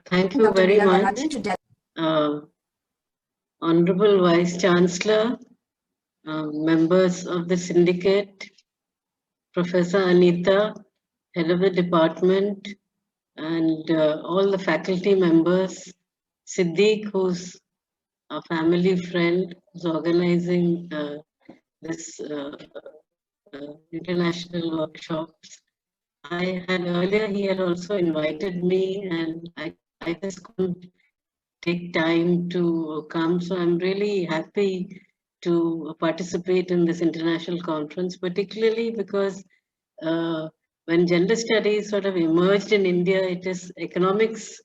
Thank you very much, Honorable Vice Chancellor, members of the syndicate, Professor Anita, head of the department, and all the faculty members, Siddiq, who's a family friend, who's organizing this international workshops. I had earlier, he had also invited me, and I just couldn't take time to come. So I'm really happy to participate in this international conference, particularly because when gender studies sort of emerged in India, it is economics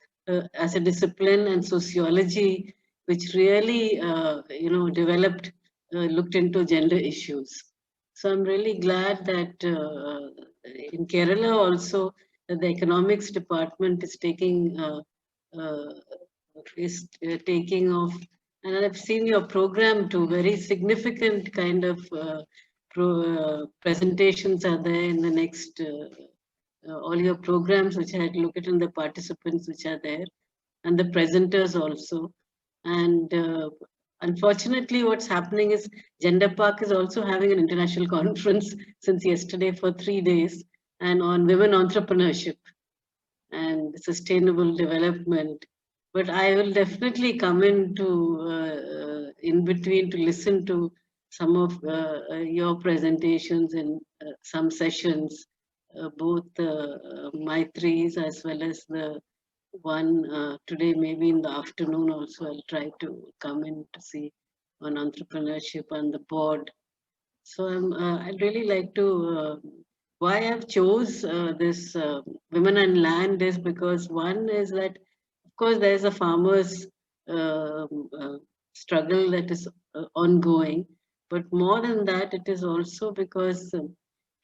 as a discipline and sociology which really, developed, looked into gender issues. So I'm really glad that in Kerala also the economics department is taking off, and I've seen your program too. Very significant kind of presentations are there in the next all your programs, which I had looked at, and the participants which are there, and the presenters also. And unfortunately, what's happening is Gender Park is also having an international conference since yesterday for 3 days, and on women entrepreneurship and sustainable development. But I will definitely come in between to listen to some of your presentations in some sessions, both Maitri's as well as the one today, maybe in the afternoon also. I'll try to come in to see on entrepreneurship on the board. So I'd really like to. Why I've chose this women and land is because one is that, of course, there's a farmer's struggle that is ongoing, but more than that, it is also because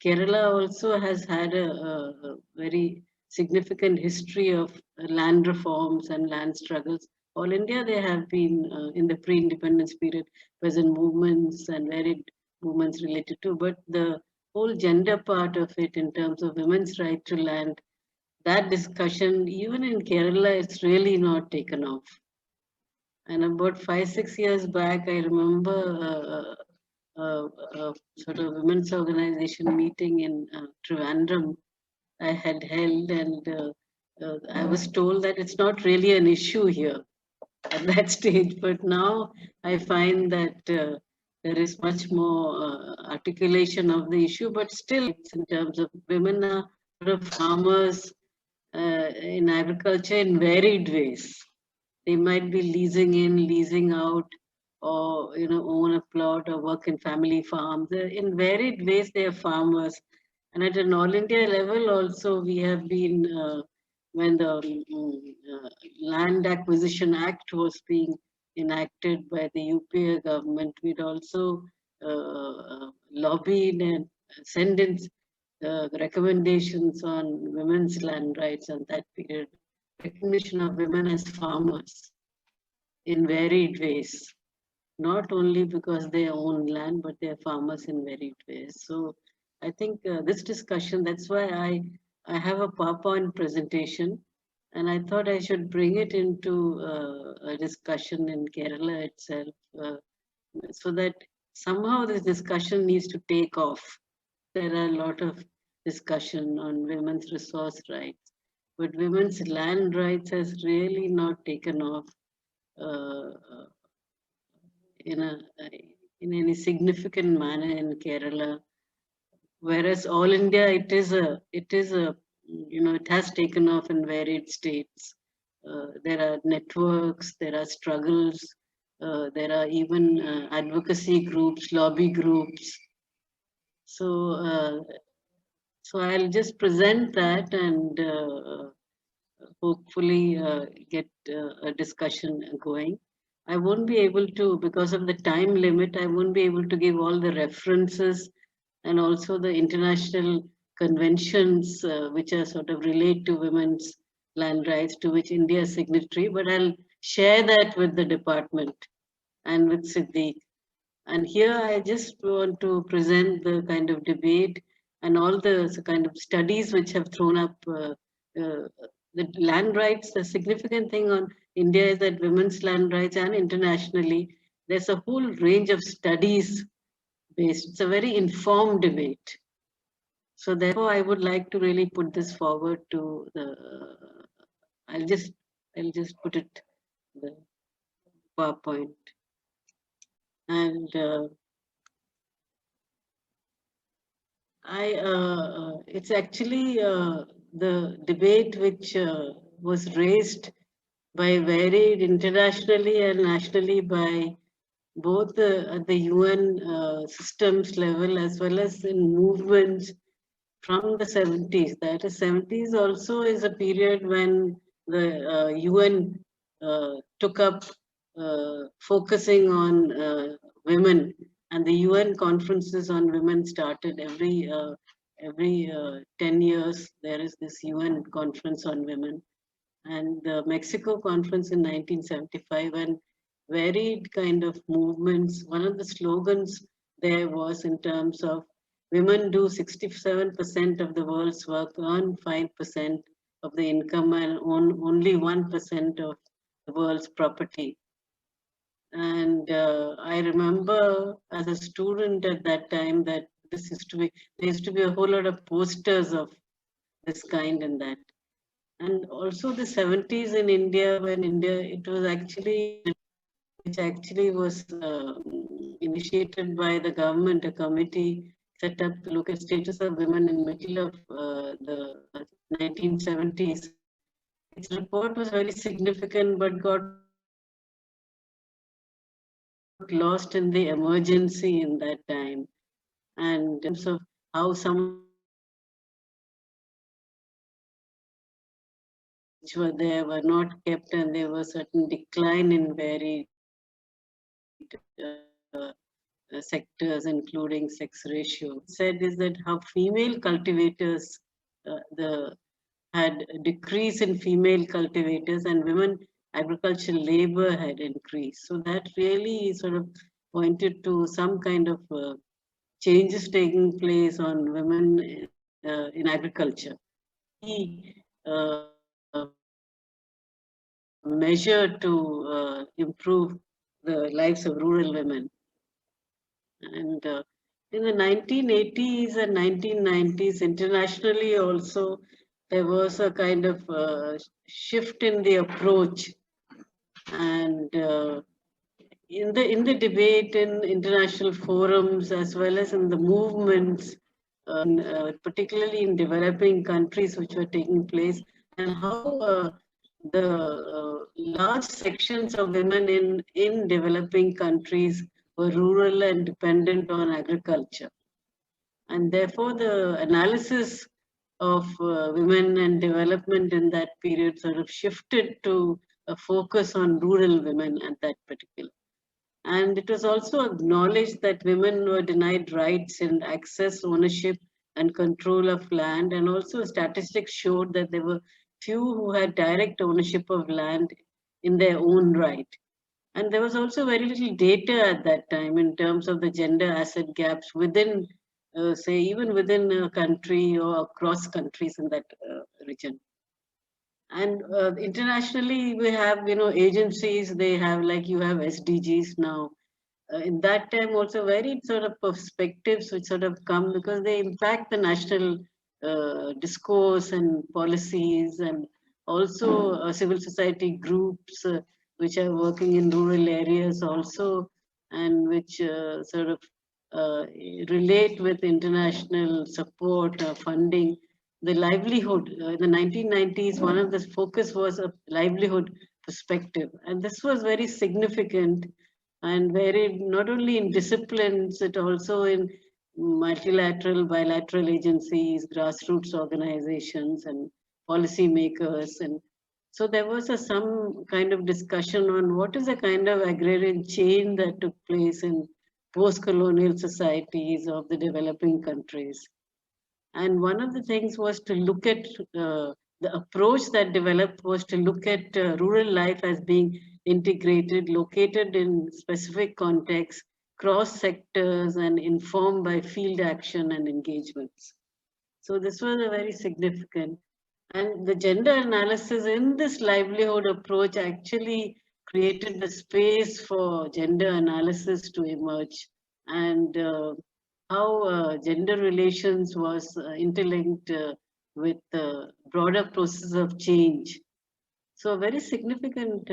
Kerala also has had a very significant history of land reforms and land struggles. All India, they have been in the pre-independence period, present movements and varied movements related to, but the whole gender part of it in terms of women's right to land, that discussion, even in Kerala, it's really not taken off. And about 5-6 years back, I remember sort of women's organization meeting in Trivandrum I had held, and I was told that it's not really an issue here at that stage. But now I find that there is much more articulation of the issue, but still, it's in terms of women are sort of farmers in agriculture in varied ways. They might be leasing in, leasing out, or own a plot or work in family farms. In varied ways, they are farmers. And at an all India level, also, we have been, when the Land Acquisition Act was being enacted by the UPA government, we'd also lobbied and sent in recommendations on women's land rights on that period. Recognition of women as farmers in varied ways, not only because they own land, but they're farmers in varied ways. So I think this discussion, that's why I have a PowerPoint presentation, and I thought I should bring it into a discussion in Kerala itself, so that somehow this discussion needs to take off. There are a lot of discussion on women's resource rights, but women's land rights has really not taken off in any significant manner in Kerala. Whereas all India, it has taken off in varied states. There are networks, there are struggles, there are even advocacy groups, lobby groups. So I'll just present that and hopefully get a discussion going. I won't be able to, because of the time limit, I won't be able to give all the references and also the international conventions which are sort of relate to women's land rights, to which India is signatory, but I'll share that with the department and with Siddiq. And here I just want to present the kind of debate and all the kind of studies which have thrown up the land rights, the significant thing on India is that women's land rights, and internationally, there's a whole range of studies based. It's a very informed debate. So therefore, I would like to really put this forward to the. I'll just put it the PowerPoint, and it's actually the debate which was raised by varied internationally and nationally by both at the UN systems level as well as in movements from the 70s. That is, 70s also is a period when the UN took up focusing on women, and the UN conferences on women started every 10 years. There is this UN conference on women, and the Mexico conference in 1975, and varied kind of movements. One of the slogans there was in terms of women do 67% of the world's work, earn 5% of the income, and own only 1% of the world's property. And I remember as a student at that time that there used to be a whole lot of posters of this kind and that. And also the 70s in India, when India, it was actually, which actually was initiated by the government, a committee set up to look at status of women in middle of the 1970s. Its report was very significant, but got lost in the emergency in that time. And in terms of how some which were there were not kept, and there was certain decline in varied sectors, including sex ratio. Said is that how female cultivators the had a decrease in female cultivators, and women agricultural labor had increased. So that really sort of pointed to some kind of changes taking place on women in agriculture. Uh, measure to improve the lives of rural women. And in the 1980s and 1990s, internationally also, there was a kind of shift in the approach. And in the debate in international forums as well as in the movements, particularly in developing countries which were taking place, and how the large sections of women in developing countries were rural and dependent on agriculture. And therefore, the analysis of women and development in that period sort of shifted to a focus on rural women at that particular. And it was also acknowledged that women were denied rights in access, ownership, and control of land. And also, statistics showed that there were few who had direct ownership of land in their own right. And there was also very little data at that time in terms of the gender asset gaps within, say, even within a country or across countries in that region. And internationally, we have, agencies, they have, like you have SDGs now. In that time also very sort of perspectives which sort of come because they impact the national discourse and policies, and also civil society groups which are working in rural areas also, and which sort of uh, relate with international support funding. The livelihood in the 1990s, one of the focus was a livelihood perspective, and this was very significant and varied not only in disciplines, it also in multilateral, bilateral agencies, grassroots organizations, and policymakers. And so there was some kind of discussion on what is the kind of agrarian chain that took place in post-colonial societies of the developing countries. And one of the things was to look at the approach that developed was to look at rural life as being integrated, located in specific contexts, cross sectors, and informed by field action and engagements. So this was a very significant. And the gender analysis in this livelihood approach actually created the space for gender analysis to emerge, and how gender relations was interlinked with the broader process of change. So a very significant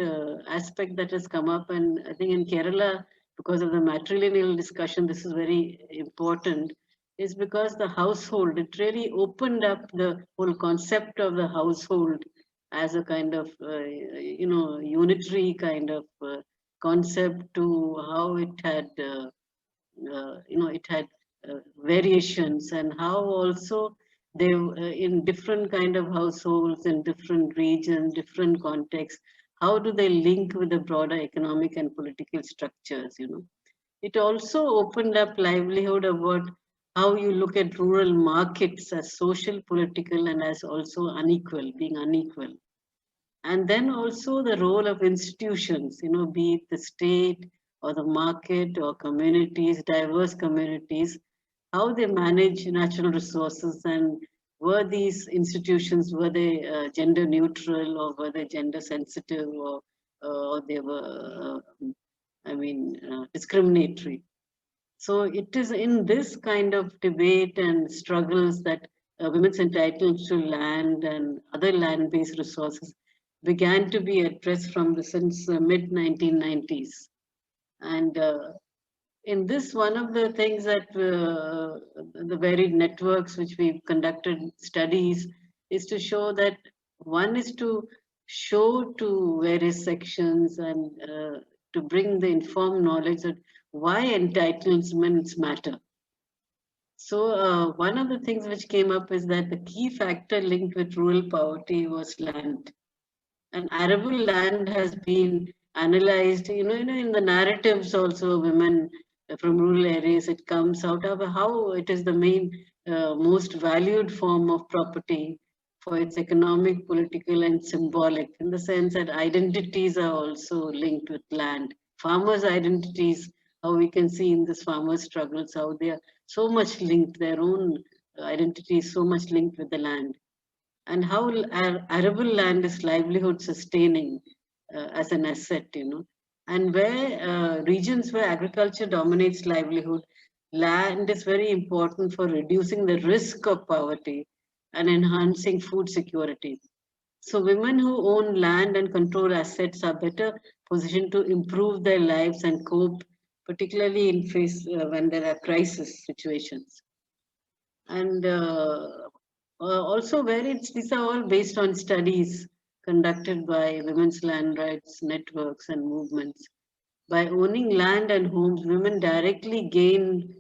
aspect that has come up, and I think in Kerala, because of the matrilineal discussion, this is very important, is because the household, it really opened up the whole concept of the household as a kind of, unitary kind of concept to how it had it had variations, and how also they in different kind of households in different regions, different contexts, how do they link with the broader economic and political structures, it also opened up livelihood about how you look at rural markets as social, political, and as also unequal, being unequal. And then also the role of institutions, be it the state or the market or communities, diverse communities, how they manage natural resources, and were these institutions, were they gender neutral, or were they gender sensitive, or they were, discriminatory. So it is in this kind of debate and struggles that women's entitlement to land and other land-based resources began to be addressed from the since mid 1990s. And in this, one of the things that the varied networks which we've conducted studies is to show that one is to show to various sections and to bring the informed knowledge that why entitlements matter. So one of the things which came up is that the key factor linked with rural poverty was land. And arable land has been analyzed, in the narratives also, women from rural areas, it comes out of how it is the main, most valued form of property for its economic, political, and symbolic, in the sense that identities are also linked with land. Farmers' identities, how we can see in this farmers' struggles, how they are so much linked, their own identity is so much linked with the land, and how arable land is livelihood sustaining as an asset, and where regions where agriculture dominates livelihood, land is very important for reducing the risk of poverty and enhancing food security. So women who own land and control assets are better positioned to improve their lives and cope, particularly in face when there are crisis situations. And also where these are all based on studies conducted by women's land rights networks and movements. By owning land and homes, women directly gain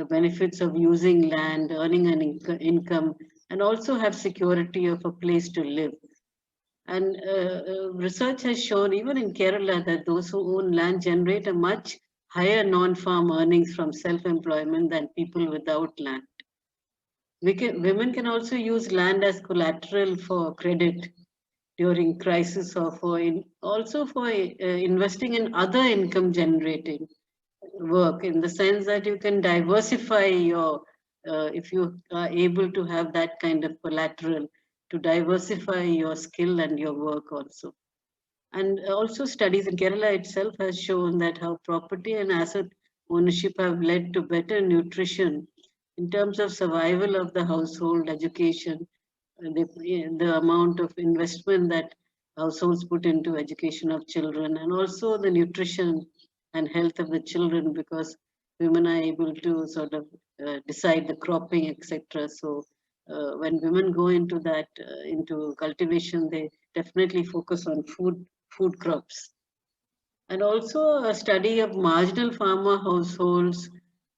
benefits of using land, earning an income, and also have security of a place to live. And research has shown, even in Kerala, that those who own land generate a much higher non-farm earnings from self-employment than people without land. Women can also use land as collateral for credit during crisis, or also for investing in other income generating work, in the sense that you can diversify your, if you are able to have that kind of collateral, to diversify your skill and your work also. And also studies in Kerala itself has shown that how property and asset ownership have led to better nutrition in terms of survival of the household, education, the amount of investment that households put into education of children, and also the nutrition and health of the children, because women are able to sort of decide the cropping, etc. So when women go into that, into cultivation, they definitely focus on food crops. And also a study of marginal farmer households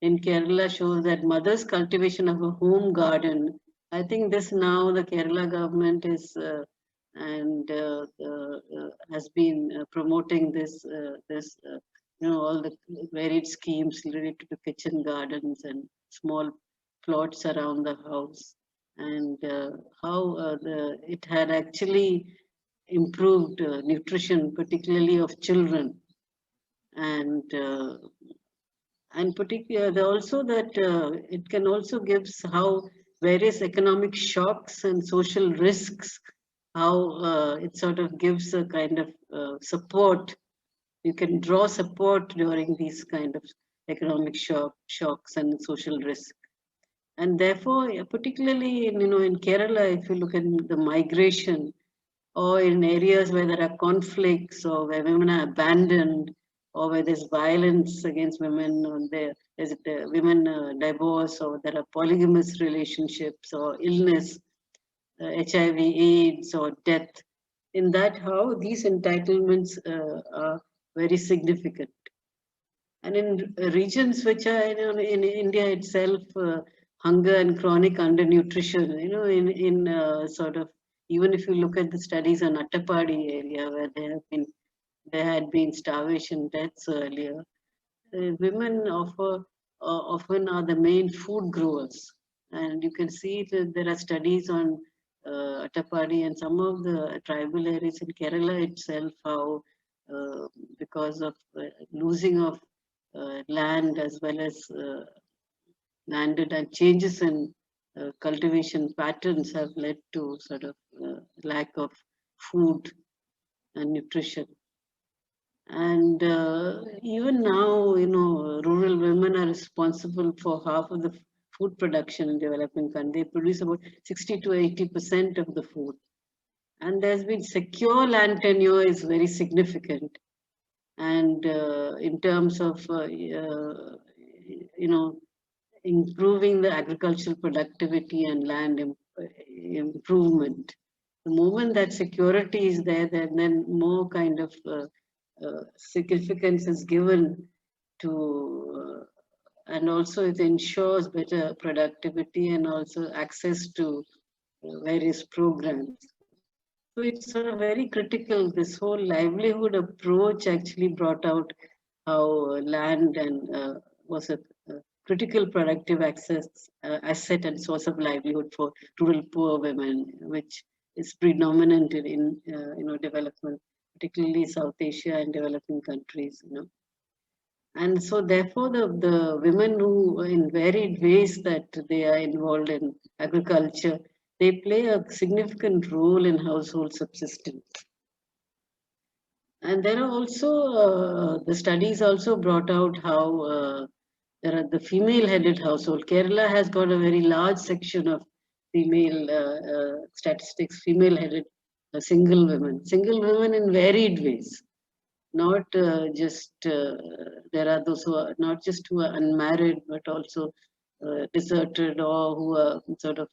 in Kerala shows that mothers' cultivation of a home garden. I think this now the Kerala government is and has been promoting all the varied schemes related to kitchen gardens and small plots around the house, and how it had actually improved nutrition, particularly of children, and particularly also that it can also gives how various economic shocks and social risks, how it sort of gives a kind of support. You can draw support during these kind of economic shocks and social risk. And therefore, particularly in Kerala, if you look at the migration, or in areas where there are conflicts, or where women are abandoned, or where there's violence against women, or there's women divorce, or there are polygamous relationships, or illness, HIV, AIDS, or death. In that, how these entitlements are very significant. And in regions which are in India itself, hunger and chronic undernutrition, in sort of, even if you look at the studies on Attapadi area where there had been starvation deaths earlier, women often are the main food growers. And you can see that there are studies on Attapadi and some of the tribal areas in Kerala itself, how because of losing of land, as well as landed, and changes in cultivation patterns have led to sort of lack of food and nutrition. And even now, rural women are responsible for half of the food production in developing countries. They produce about 60 to 80% of the food. And there's been secure land tenure is very significant. And in terms of, improving the agricultural productivity and land improvement. The moment that security is there, then more kind of significance is given to, and also it ensures better productivity and also access to various programs. So it's sort of very critical. This whole livelihood approach actually brought out how land and was a critical productive asset and source of livelihood for rural poor women, which is predominant in development, particularly South Asia and developing countries. And so therefore the women who in varied ways that they are involved in agriculture, they play a significant role in household subsistence. And there are also the studies also brought out how there are the female-headed household. Kerala has got a very large section of female statistics, female-headed single women in varied ways. Not just there are those who are not just who are unmarried, but also deserted, or who are sort of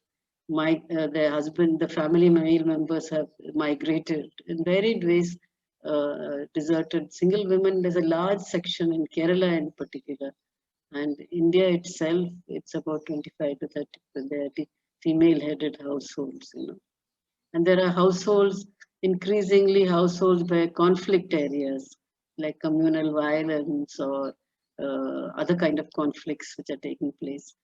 their husband, the family male members have migrated in varied ways. Deserted single women, there's a large section in Kerala in particular, and India itself, it's about 25 to 30 female-headed households. And there are increasingly households by conflict areas, like communal violence or other kind of conflicts which are taking place.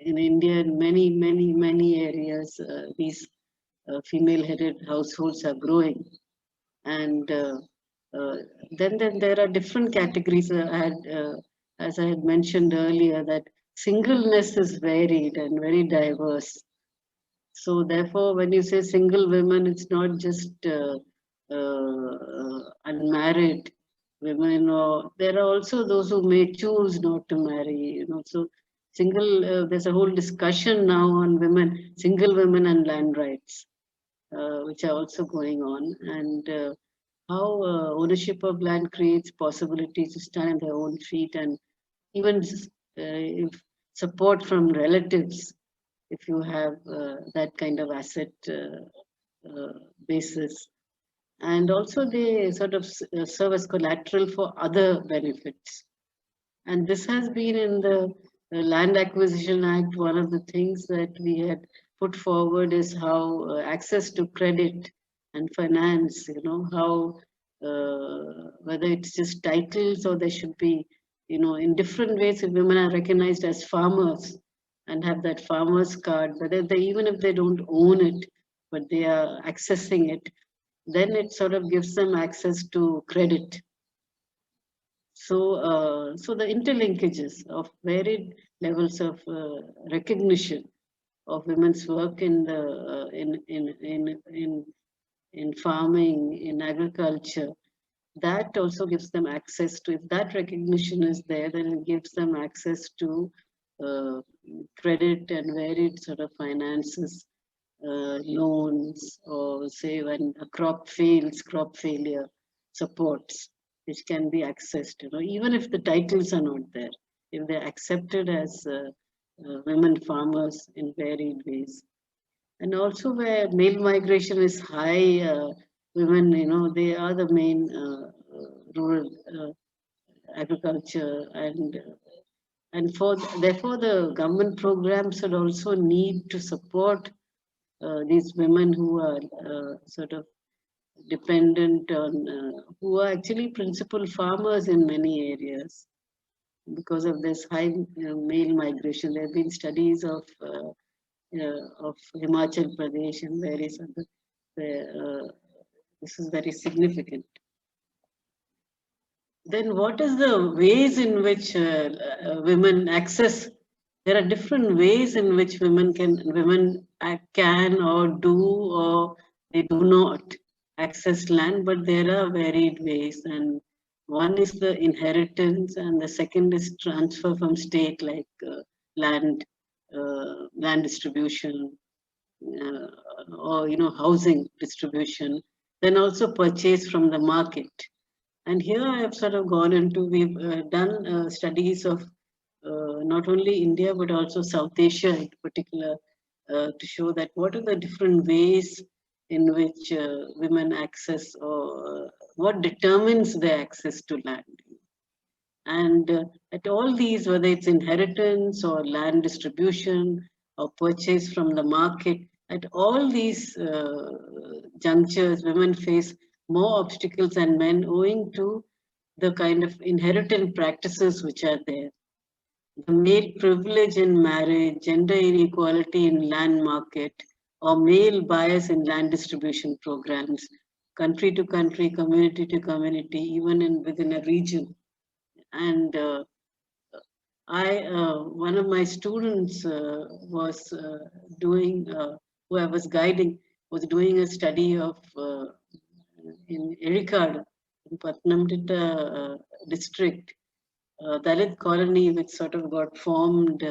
In India, in many areas, these female-headed households are growing. And then there are different categories. As I had mentioned earlier, that singleness is varied and very diverse. So therefore, when you say single women, it's not just unmarried women, or there are also those who may choose not to marry. So there's a whole discussion now on single women and land rights, which are also going on, and how ownership of land creates possibilities to stand on their own feet, and even if support from relatives, if you have that kind of asset basis. And also they sort of serve as collateral for other benefits. And this has been in the Land Acquisition Act. One of the things that we had put forward is how access to credit and finance, how whether it's just titles, or there should be, in different ways, if women are recognized as farmers and have that farmer's card, whether even if they don't own it, but they are accessing it, then it sort of gives them access to credit. So the interlinkages of varied levels of recognition of women's work in the in farming, in agriculture, that also gives them access to. If that recognition is there, then it gives them access to uh, credit and varied sort of finances, loans, or say when a crop fails, crop failure supports, which can be accessed. Even if the titles are not there, if they're accepted as women farmers in varied ways, and also where male migration is high, women, they are the main rural agriculture, and therefore the government programs should also need to support these women who are sort of dependent on, who are actually principal farmers in many areas because of this high male migration. There have been studies of Himachal Pradesh and various other, where this is very significant. Then what is the ways in which women access? There are different ways in which women can or do or they do not access land, but there are varied ways. And one is the inheritance, and the second is transfer from state, like land distribution, uh, or housing distribution. Then also purchase from the market. And here I have sort of gone into, we've done studies of not only India but also South Asia in particular, to show that what are the different ways in which women access, or what determines their access to land. And at all these, whether it's inheritance or land distribution or purchase from the market, at all these junctures, women face more obstacles than men owing to the kind of inherited practices which are there. The male privilege in marriage, gender inequality in land market, or male bias in land distribution programs, country to country, community to community, even within a region. And one of my students was doing, who I was guiding, was doing a study of in Erikad, in Patnamthitta district, Dalit colony, which sort of got formed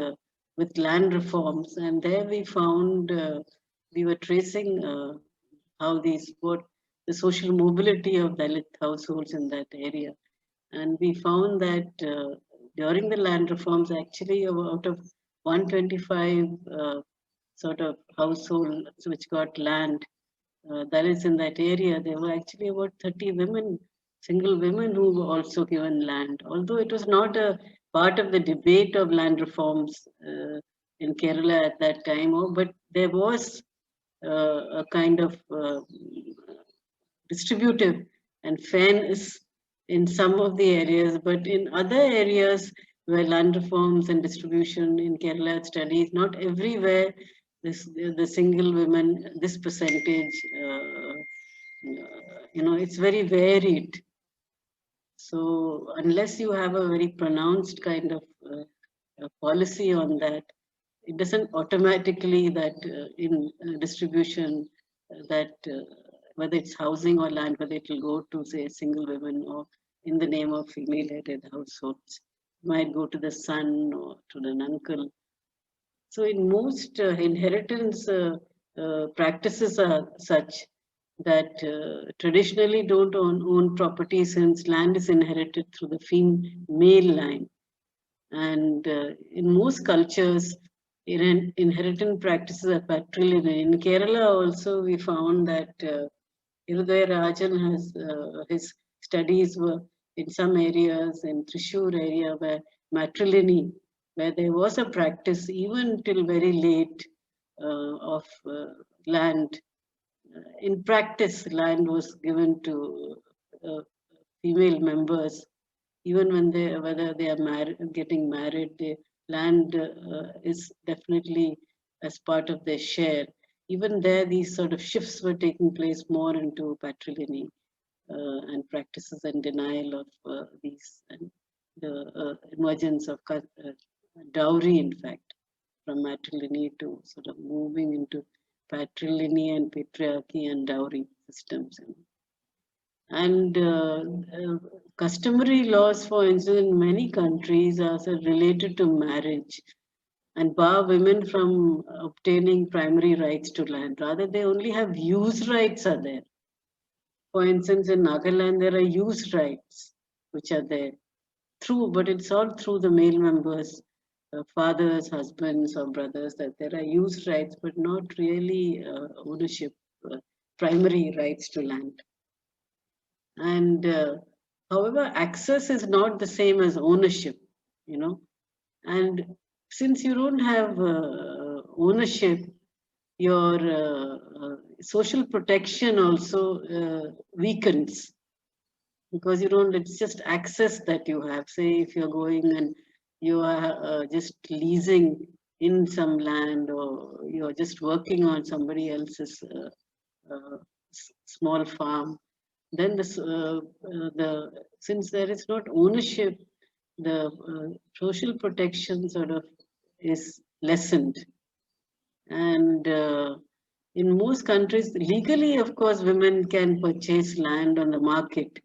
with land reforms. And there we found, we were tracing how what the social mobility of Dalit households in that area. And we found that during the land reforms, actually out of 125 sort of households which got land, that is in that area, there were actually about 30 women, single women who were also given land. Although it was not a part of the debate of land reforms in Kerala at that time, but there was a kind of distributive and fairness in some of the areas, but in other areas where land reforms and distribution in Kerala studies, not everywhere the single women, this percentage, it's very varied. So unless you have a very pronounced kind of policy on that, it doesn't automatically that in distribution that whether it's housing or land, whether it will go to say single women or in the name of female-headed households, it might go to the son or to an uncle. So in most inheritance practices are such that traditionally don't own property, since land is inherited through the female line. And in most cultures, inheritance practices are patrilineal. In Kerala also, we found that Irudaya Rajan has his studies were in some areas in Thrissur area where matrilineal, where there was a practice even till very late of land. In practice, land was given to female members, even when whether they are getting married, the land is definitely as part of their share. Even there, these sort of shifts were taking place more into patrilineal and practices and denial of these. And the emergence of dowry, in fact, from matrilineal to sort of moving into patrilineal and patriarchy and dowry systems. And customary laws, for instance, in many countries are related to marriage and bar women from obtaining primary rights to land. Rather, they only have use rights are there. For instance, in Nagaland, there are use rights which are there but it's all through the male members, fathers, husbands, or brothers, that there are use rights, but not really ownership, primary rights to land. And however, access is not the same as ownership, you know. And since you don't have ownership, your social protection also weakens, because you don't, it's just access that you have. Say if you're going and you are just leasing in some land, or you're just working on somebody else's small farm, then the since there is not ownership, the social protection sort of is lessened. And in most countries, legally, of course, women can purchase land on the market,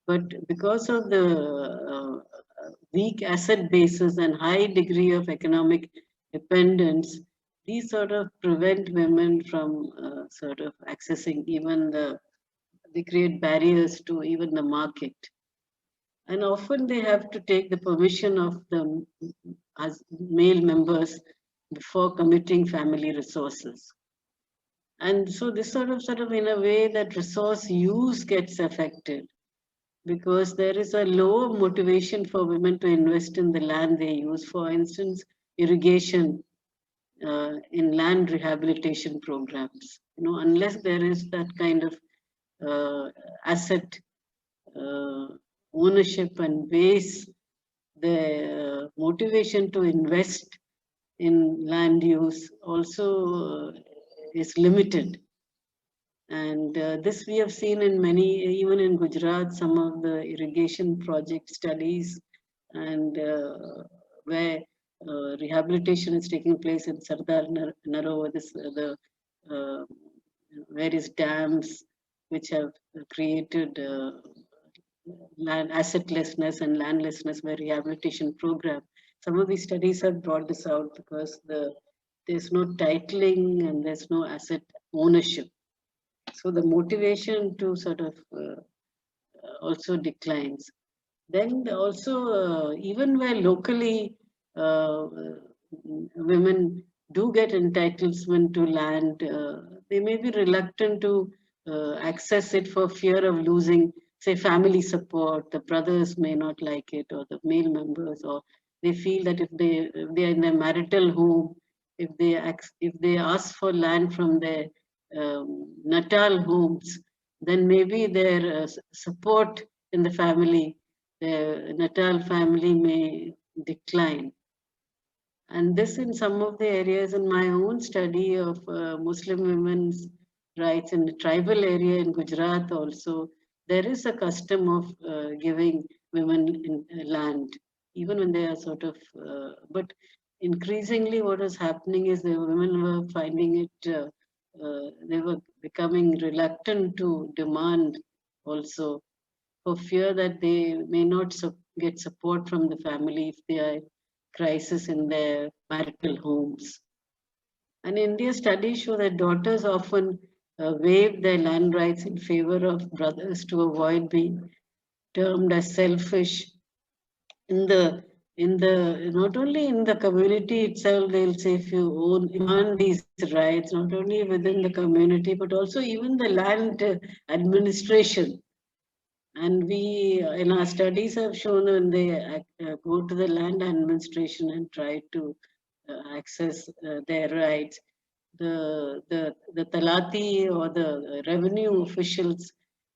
but because of the weak asset bases and high degree of economic dependence, these sort of prevent women from sort of accessing even they create barriers to even the market. And often they have to take the permission of the as male members before committing family resources. And so this sort of in a way that resource use gets affected, because there is a low motivation for women to invest in the land they use. For instance, irrigation in land rehabilitation programs. Unless there is that kind of asset ownership and base, the motivation to invest in land use also is limited. And this we have seen in many, even in Gujarat, some of the irrigation project studies, and where rehabilitation is taking place in Sardar Narovar, the various dams which have created land assetlessness and landlessness, where rehabilitation program. Some of these studies have brought this out, because there's no titling and there's no asset ownership. So the motivation to sort of also declines. Then also, even where locally women do get entitlement to land, they may be reluctant to access it for fear of losing, say, family support. The brothers may not like it, or the male members, or they feel that if they're in their marital home, if they ask for land from their natal homes, then maybe their support in the family, their natal family, may decline. And this, in some of the areas, in my own study of Muslim women's rights in the tribal area in Gujarat also, there is a custom of giving women land, even when they are sort of, but increasingly what was happening is the women were finding it, they were becoming reluctant to demand also, for fear that they may not get support from the family if they are in crisis in their marital homes. And India studies show that daughters often waive their land rights in favor of brothers to avoid being termed as selfish. In the not only in the community itself, they'll say if you earn these rights, not only within the community, but also even the land administration. And we, in our studies, have shown when they go to the land administration and try to access their rights, the talati or the revenue officials,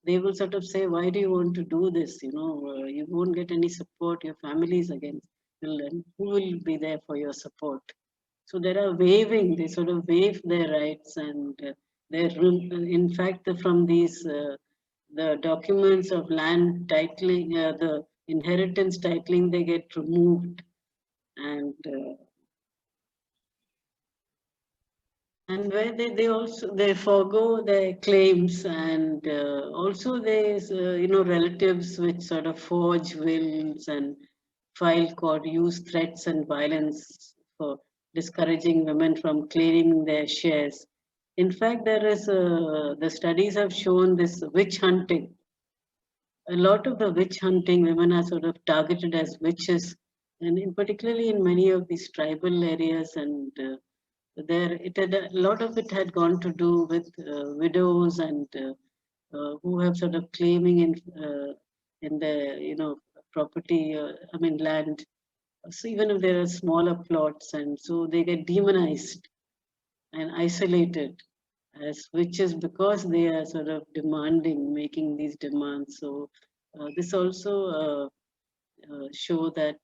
they will sort of say, why do you want to do this? You won't get any support. Your family is against. And who will be there for your support? So there are waiving. They sort of waive their rights, and in fact, from these the documents of land titling, the inheritance titling, they get removed, and where they forgo their claims, and also there's relatives which sort of forge wills and file court, use threats and violence for discouraging women from claiming their shares. In fact, there is the studies have shown this witch hunting. A lot of the witch hunting, women are sort of targeted as witches, and particularly in many of these tribal areas, and there it had a lot of it had gone to do with widows, and who have sort of claiming in the property, I mean land. So even if there are smaller plots, and so they get demonized and isolated as witches because they are sort of demanding, making these demands. So this also show that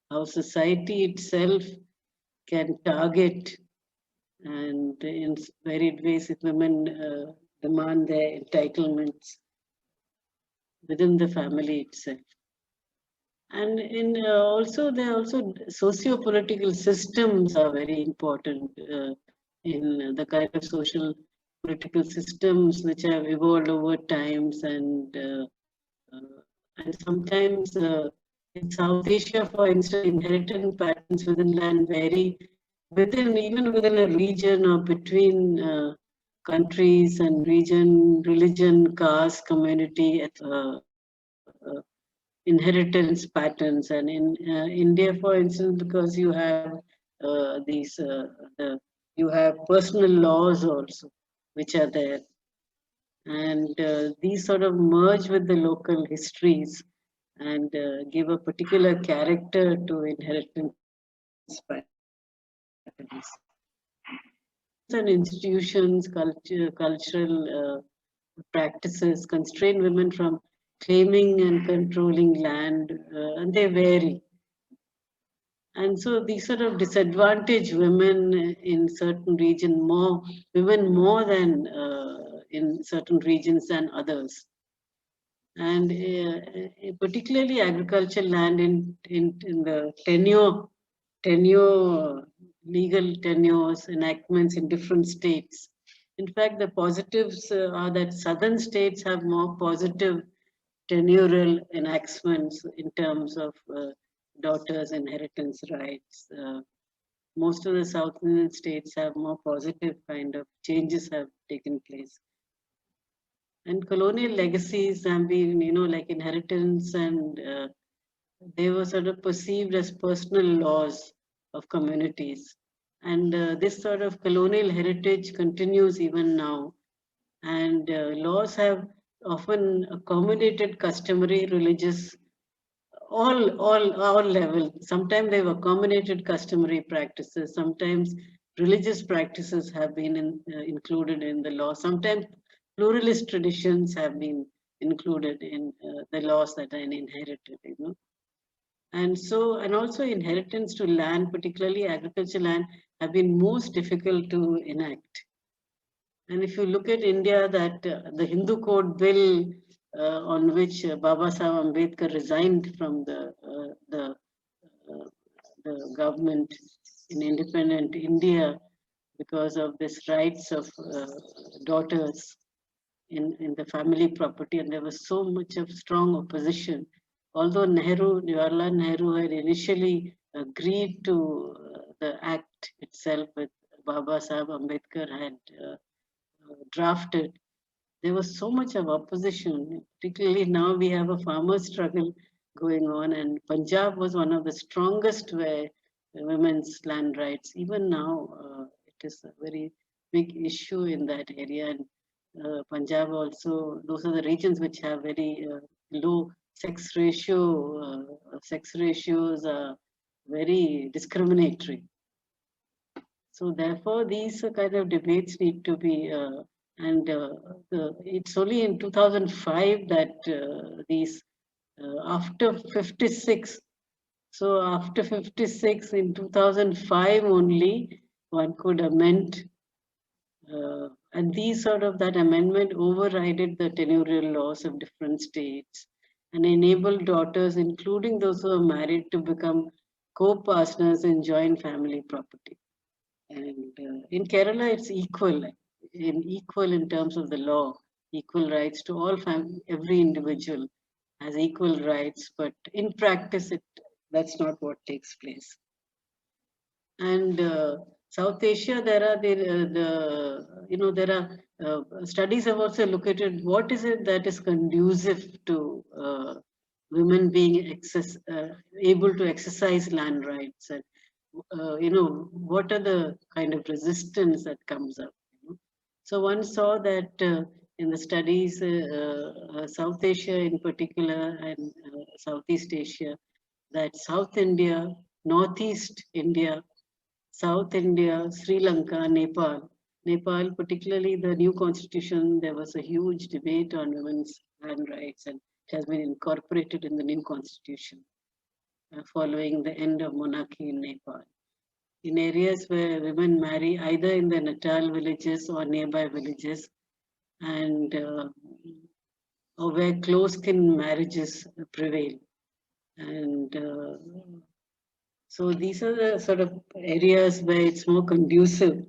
how society itself can target, and in varied ways, if women demand their entitlements within the family itself. And in also there are also socio-political systems are very important in the kind of social political systems which have evolved over times, uh, and sometimes in South Asia, for instance, inheritance patterns within land vary even within a region or between countries and region, religion, caste, community, inheritance patterns. And in India, for instance, because you have these, you have personal laws also, which are there. And these sort of merge with the local histories and give a particular character to inheritance patterns. And institutions, cultural practices constrain women from claiming and controlling land, and they vary. And so these sort of disadvantage women in certain women more than in certain regions than others. And particularly agricultural land in the tenure, legal tenures, enactments in different states. In fact, the positives are that southern states have more positive tenural enactments in terms of daughters' inheritance rights. Most of the southern states have more positive kind of changes have taken place. And colonial legacies have been, like inheritance, and they were sort of perceived as personal laws of communities. And this sort of colonial heritage continues even now. And laws have often accommodated customary, religious, all levels. Sometimes they've accommodated customary practices. Sometimes religious practices have been included in the law. Sometimes pluralist traditions have been included in the laws that are inherited. And so, and also inheritance to land, particularly agricultural land, have been most difficult to enact. And if you look at India, that the Hindu Code Bill on which Baba Sahib Ambedkar resigned from uh, the government in independent India because of this rights of daughters in the family property, and there was so much of strong opposition. Although Jawaharlal Nehru had initially agreed to the act itself, with Baba Sahib Ambedkar had drafted, there was so much of opposition. Particularly now we have a farmer struggle going on, and Punjab was one of the strongest where women's land rights. Even now, it is a very big issue in that area. And Punjab also, those are the regions which have very low sex ratio. Sex ratios are very discriminatory. So therefore, these kind of debates need to be, and it's only in 2005 that after 56, so after 56 in 2005 only, one could amend, and these sort of that amendment overrided the tenurial laws of different states. and enable daughters, including those who are married, to become co-partners in joint family property. And in Kerala, it's equal, in terms of the law, equal rights to all every individual has equal rights, but in practice, that's not what takes place. And South Asia, there are there are studies have also looked at what is it that is conducive to women being able to exercise land rights, and what are the kind of resistance that comes up. So one saw that in the studies, South Asia in particular and Southeast Asia, that South India, Northeast India, South India, Sri Lanka, Nepal. Nepal, particularly the new constitution, there was a huge debate on women's land rights, and it has been incorporated in the new constitution following the end of monarchy in Nepal. In areas where women marry either in their natal villages or nearby villages, and or where close kin marriages prevail. And so these are the sort of areas where it's more conducive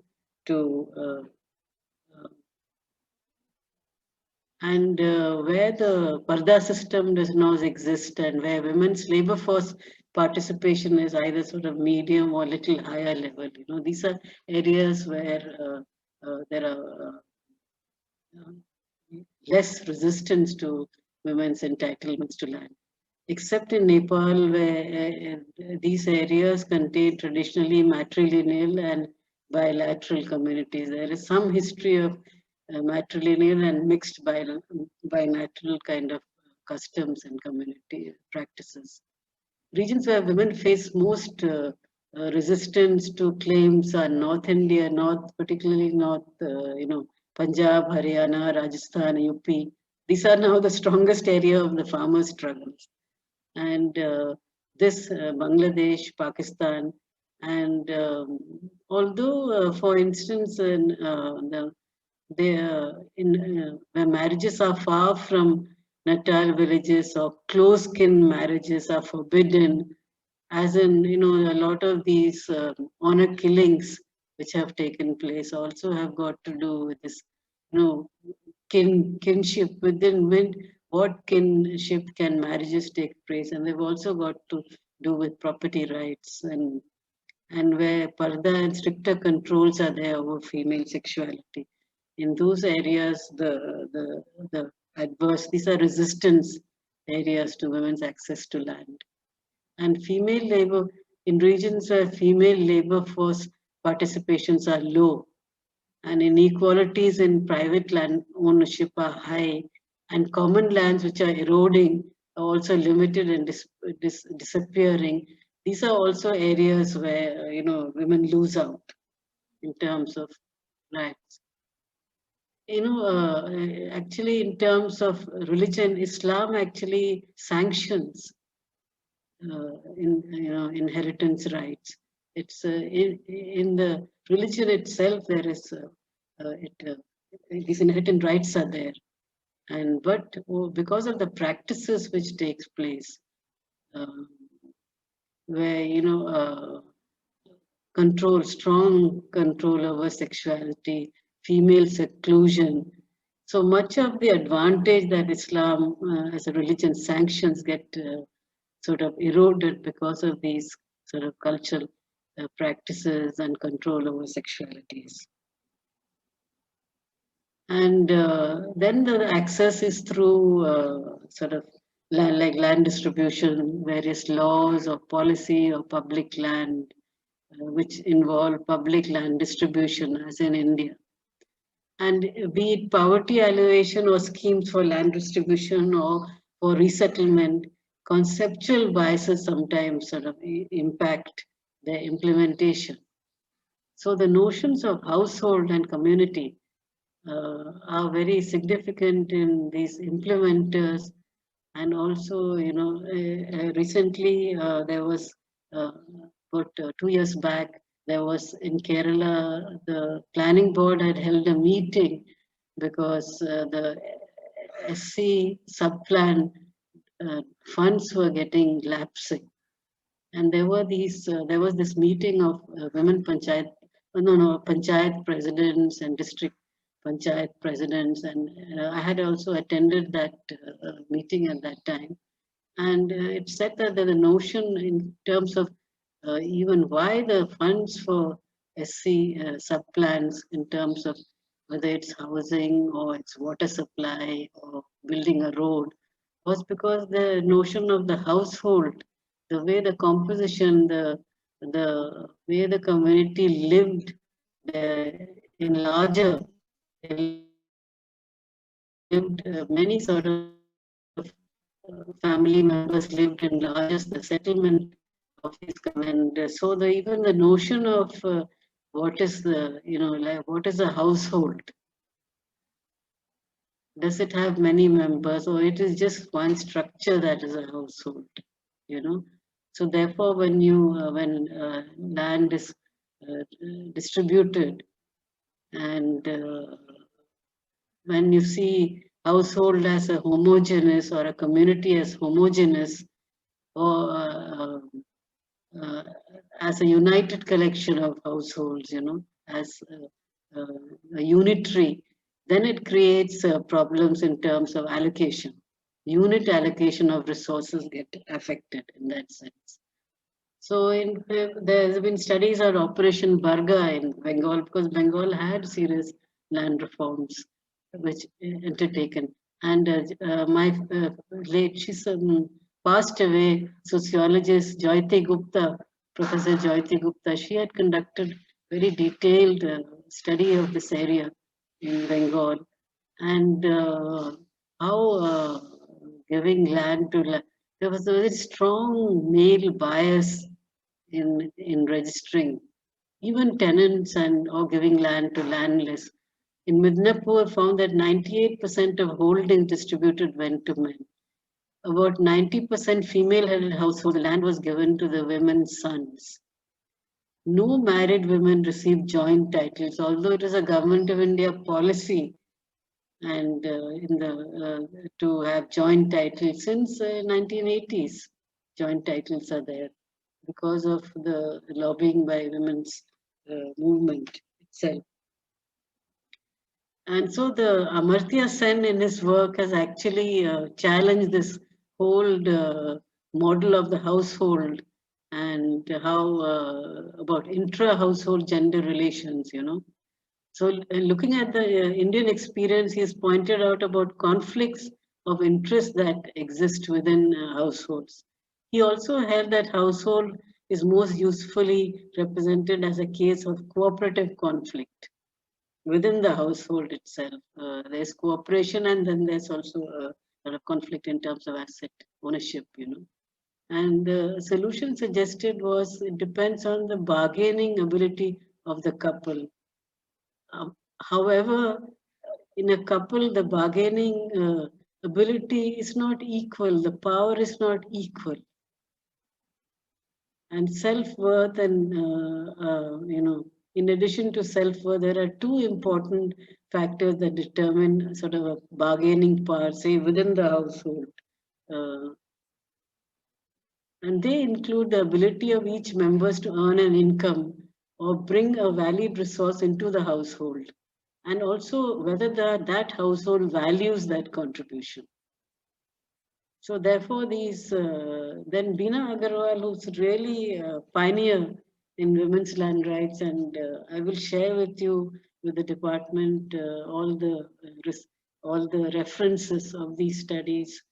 to, and where the Parda system does not exist, and where women's labor force participation is either sort of medium or little higher level. These are areas where there are less resistance to women's entitlements to land. Except in Nepal, where these areas contain traditionally matrilineal and bilateral communities. There is some history of matrilineal and mixed bilateral kind of customs and community practices. Regions where women face most resistance to claims are North India, particularly North, Punjab, Haryana, Rajasthan, UP. These are now the strongest area of the farmers' struggles. And this Bangladesh, Pakistan, and although, for instance, where marriages are far from natal villages or close kin marriages are forbidden, as in a lot of these honor killings which have taken place also have got to do with this kinship within what kinship can marriages take place, and they've also got to do with property rights, and where parda and stricter controls are there over female sexuality. In those areas, the adverse, these are resistance areas to women's access to land. And female labor, in regions where female labor force participations are low, and inequalities in private land ownership are high, and common lands which are eroding are also limited and disappearing. These are also areas where women lose out in terms of rights. Actually, in terms of religion, Islam actually sanctions inheritance rights. It's in the religion itself. There is these inheritance rights are there, but because of the practices which takes place, where strong control over sexuality, female seclusion. So much of the advantage that Islam as a religion sanctions get sort of eroded because of these sort of cultural practices and control over sexualities. And then the access is through sort of land distribution, various laws or policy or public land, which involve public land distribution, as in India. And be it poverty alleviation or schemes for land distribution or for resettlement, conceptual biases sometimes sort of impact their implementation. So the notions of household and community are very significant in these implementers. And also, recently there was, about 2 years back, there was in Kerala, the planning board had held a meeting because the SC subplan funds were getting lapsing. And there were there was this meeting of women panchayat, panchayat presidents and district panchayat presidents, and I had also attended that meeting at that time. And it said that the notion in terms of even why the funds for SC sub-plans in terms of whether it's housing or it's water supply or building a road was because the notion of the household, the way the composition, the way the community lived in larger, lived many sort of family members lived in largest the settlement of these and so the even the notion of what is the like what is a household, does it have many members or it is just one structure that is a household, you know so therefore when land is distributed and when you see household as a homogeneous or a community as homogeneous or uh, as a united collection of households, as a unitary, then it creates problems in terms of allocation. Unit allocation of resources get affected in that sense. So there have been studies on Operation Barga in Bengal because Bengal had serious land reforms which undertaken. And my late, she's passed away, sociologist Joyati Gupta, Professor Joyati Gupta, she had conducted very detailed study of this area in Bengal and how giving land to there was a very strong male bias in registering even tenants and or giving land to landless. In Midnapur, found that 98% of holdings distributed went to men. About 90% female-headed household, the land was given to the women's sons. No married women received joint titles, although it is a government of India policy and to have joint titles since 1980s. Joint titles are there because of the lobbying by women's movement itself. And so the Amartya Sen in his work has actually challenged this whole model of the household and how about intra-household gender relations, So looking at the Indian experience, he has pointed out about conflicts of interest that exist within households. He also held that household is most usefully represented as a case of cooperative conflict within the household itself. There's cooperation and then there's also a conflict in terms of asset ownership, And the solution suggested was it depends on the bargaining ability of the couple. However, in a couple, the bargaining ability is not equal, the power is not equal. And self-worth and, in addition to self-worth, there are two important factors that determine sort of a bargaining power, say, within the household. Uh, and they include the ability of each members to earn an income or bring a valued resource into the household. And also whether that household values that contribution. So therefore, then Bina Agarwal, who's really a pioneer in women's land rights, and I will share with you, with the department, all the references of these studies.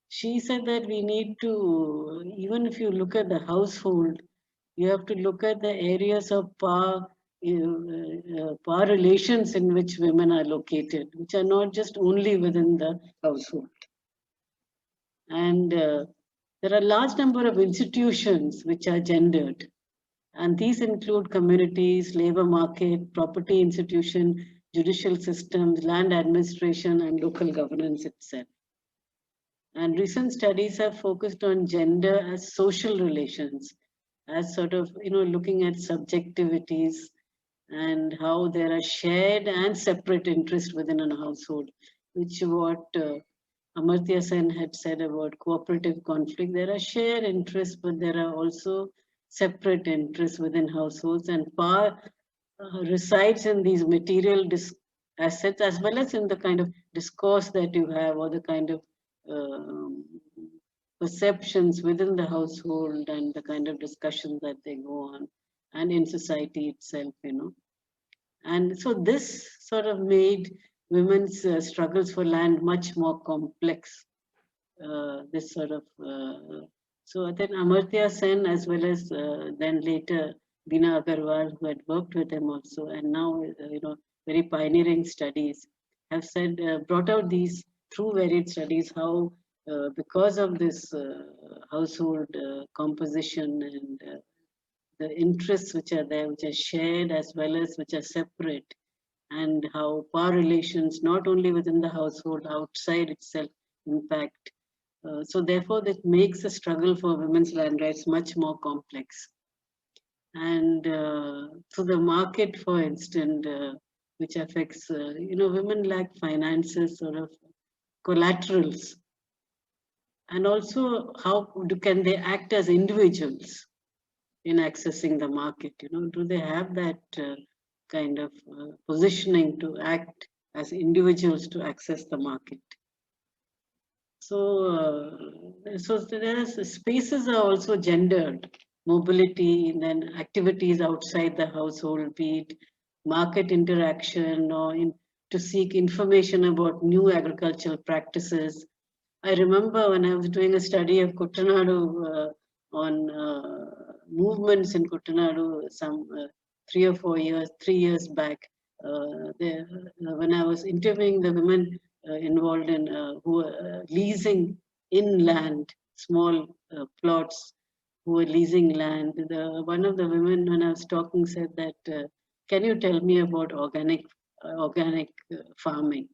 She said that we need to, even if you look at the household, you have to look at the areas of power relations in which women are located, which are not just only within the household. And there are a large number of institutions which are gendered. And these include communities, labor market, property institution, judicial systems, land administration, and local governance itself. And recent studies have focused on gender as social relations, as sort of, looking at subjectivities and how there are shared and separate interests within a household, which what Amartya Sen had said about cooperative conflict, there are shared interests, but there are also separate interests within households, and power resides in these material assets as well as in the kind of discourse that you have, or the kind of um perceptions within the household and the kind of discussions that they go on, and in society itself. And so this sort of made women's struggles for land much more complex. This sort of so then Amartya Sen, as well as then later Bina Agarwal, who had worked with him also, and now very pioneering studies, have said brought out these through varied studies how because of this household composition and the interests which are there, which are shared as well as which are separate, and how power relations, not only within the household, outside itself, impact. So therefore, that makes the struggle for women's land rights much more complex. And so the market, for instance, which affects, women lack finances, sort of collaterals, and also how can they act as individuals in accessing the market? Do they have that kind of positioning to act as individuals to access the market? So there's spaces are also gendered. Mobility, and then activities outside the household, be it market interaction or to seek information about new agricultural practices. I remember when I was doing a study of Kuttanadu on movements in Kuttanadu some 3 years back. When I was interviewing the women involved in who were leasing in land, small plots, who were leasing land. One of the women, when I was talking, said that, "Can you tell me about organic farming?"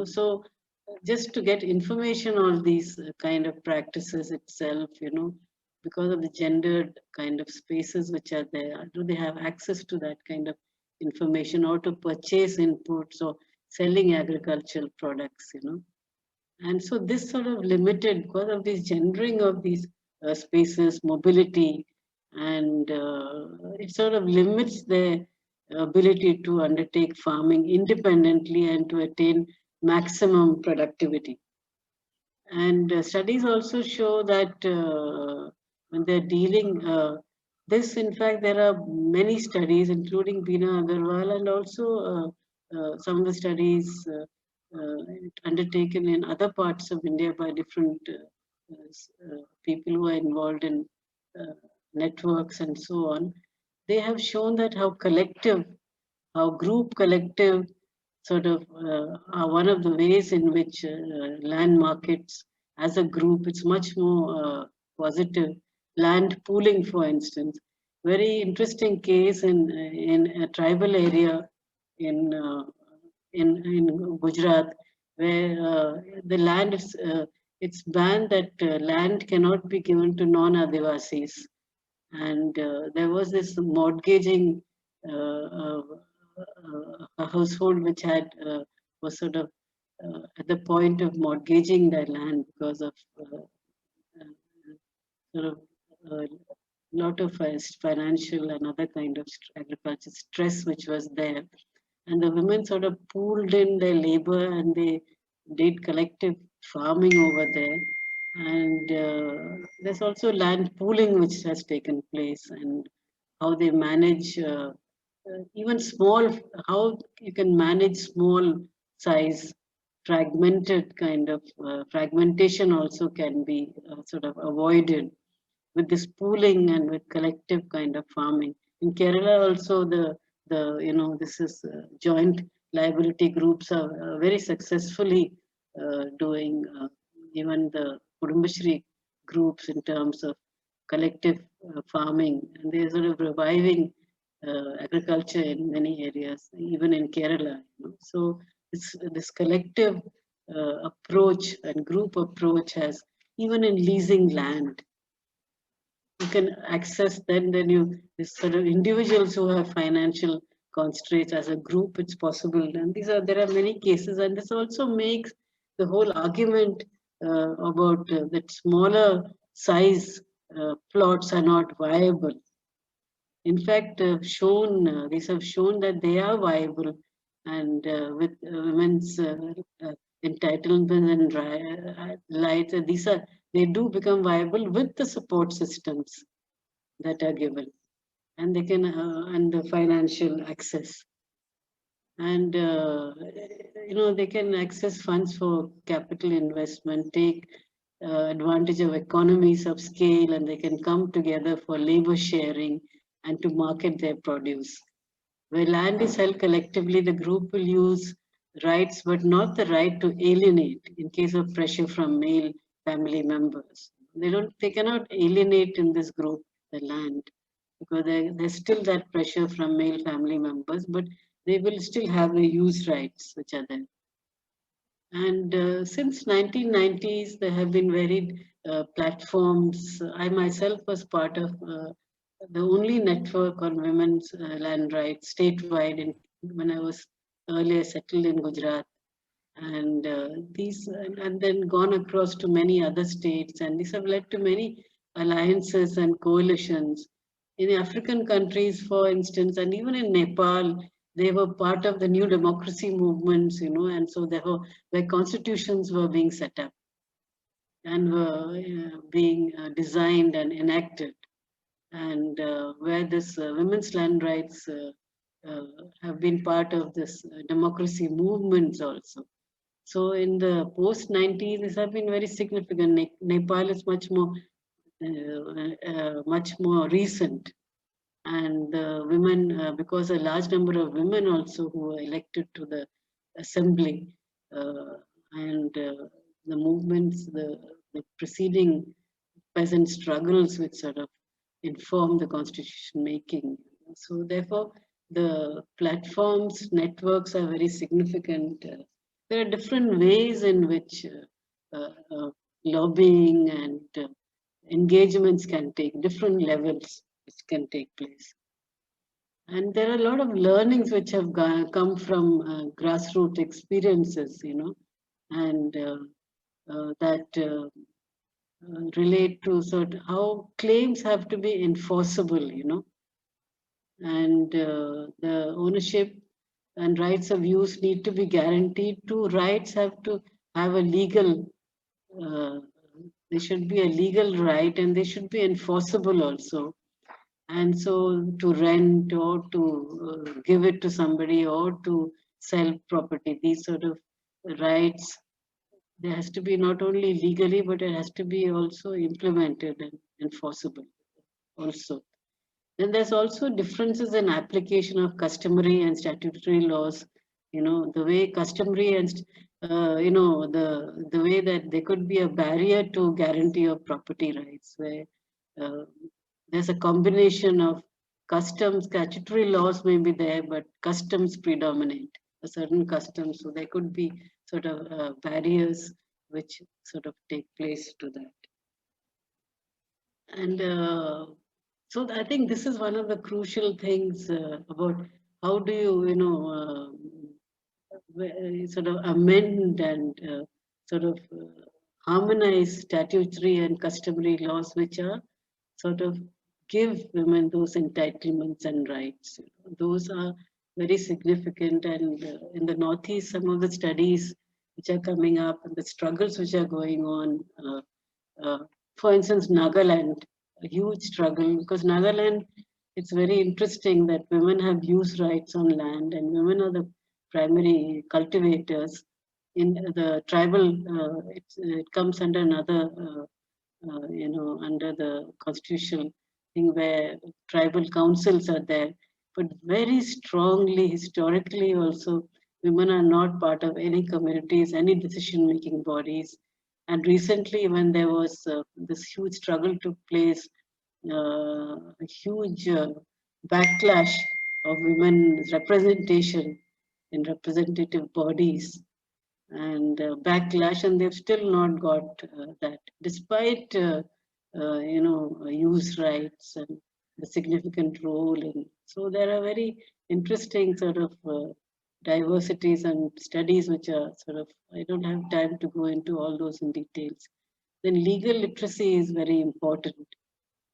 So just to get information on these kind of practices itself, because of the gendered kind of spaces which are there, do they have access to that kind of information, or to purchase inputs or selling agricultural products? And so this sort of limited, because of this gendering of these spaces, mobility, and it sort of limits their ability to undertake farming independently and to attain maximum productivity. And studies also show that when they're dealing this, in fact, there are many studies, including Bina Agarwal, and also some of the studies undertaken in other parts of India by different people who are involved in networks and so on. They have shown that how group collective sort of are one of the ways in which land markets as a group, it's much more positive. Land pooling, for instance, very interesting case in a tribal area in in Gujarat, where the land is it's banned that land cannot be given to non-Adivasis, and there was this mortgaging a household which had was sort of at the point of mortgaging their land because of sort of a lot of financial and other kind of agriculture stress which was there, and the women sort of pooled in their labor and they did collective farming over there. And there's also land pooling which has taken place, and how they manage even small, how you can manage small size fragmented kind of fragmentation also can be sort of avoided with this pooling and with collective kind of farming. In Kerala also, this is joint liability groups are very successfully doing even the Kudumbashri groups in terms of collective farming, and they're sort of reviving agriculture in many areas, even in Kerala. So this collective approach and group approach has, even in leasing land, you can access, then you, this sort of individuals who have financial constraints, as a group it's possible, and there are many cases, and this also makes the whole argument about that smaller size plots are not viable. In fact, these have shown that they are viable, and with women's entitlement and rights, they do become viable with the support systems that are given, and and the financial access, and they can access funds for capital investment, take advantage of economies of scale, and they can come together for labor sharing and to market their produce. Where land is held collectively, the group will use rights but not the right to alienate in case of pressure from male family members. They cannot alienate in this group the land because there's still that pressure from male family members, but they will still have the use rights which are there. And since 1990s, there have been varied platforms. I myself was part of the only network on women's land rights statewide when I was earlier settled in Gujarat. And and then gone across to many other states. And these have led to many alliances and coalitions. In African countries, for instance, and even in Nepal, they were part of the new democracy movements, and so therefore where constitutions were being set up and were being designed and enacted, and where this women's land rights uh, have been part of this democracy movements also. So in the post 90s, these have been very significant. Nepal is much more recent, and the women, because a large number of women also who were elected to the assembly, uh, and the movements, the preceding peasant struggles, which sort of inform the constitution making. So therefore, the platforms, networks are very significant. There are different ways in which lobbying and engagements can take different levels, which can take place. And there are a lot of learnings which have come from grassroots experiences, and that relate to sort of how claims have to be enforceable, and the ownership and rights of use need to be guaranteed. Two rights have to have a legal, uh, they should be a legal right and they should be enforceable also. And so to rent or to give it to somebody or to sell property, these sort of rights, there has to be not only legally, but it has to be also implemented and enforceable also. Then there's also differences in application of customary and statutory laws. The way customary and the way that there could be a barrier to guarantee of property rights, where uh, there's a combination of customs, statutory laws may be there, but customs predominate, a certain customs. So there could be sort of barriers which sort of take place to that. And so I think this is one of the crucial things about how do you, sort of amend and sort of harmonize statutory and customary laws, which are sort of give women those entitlements and rights. Those are very significant. And in the Northeast, some of the studies which are coming up and the struggles which are going on. Uh, for instance, Nagaland, a huge struggle because Nagaland, it's very interesting that women have use rights on land and women are the primary cultivators. In the tribal, it comes under another, under the constitutional thing where tribal councils are there. But very strongly, historically also, women are not part of any communities, any decision-making bodies. And recently, when there was this huge struggle took place, a huge backlash of women's representation in representative bodies and backlash, and they've still not got that, despite use rights and the significant role. And so there are very interesting sort of diversities and studies which are sort of, I don't have time to go into all those in details. Then legal literacy is very important.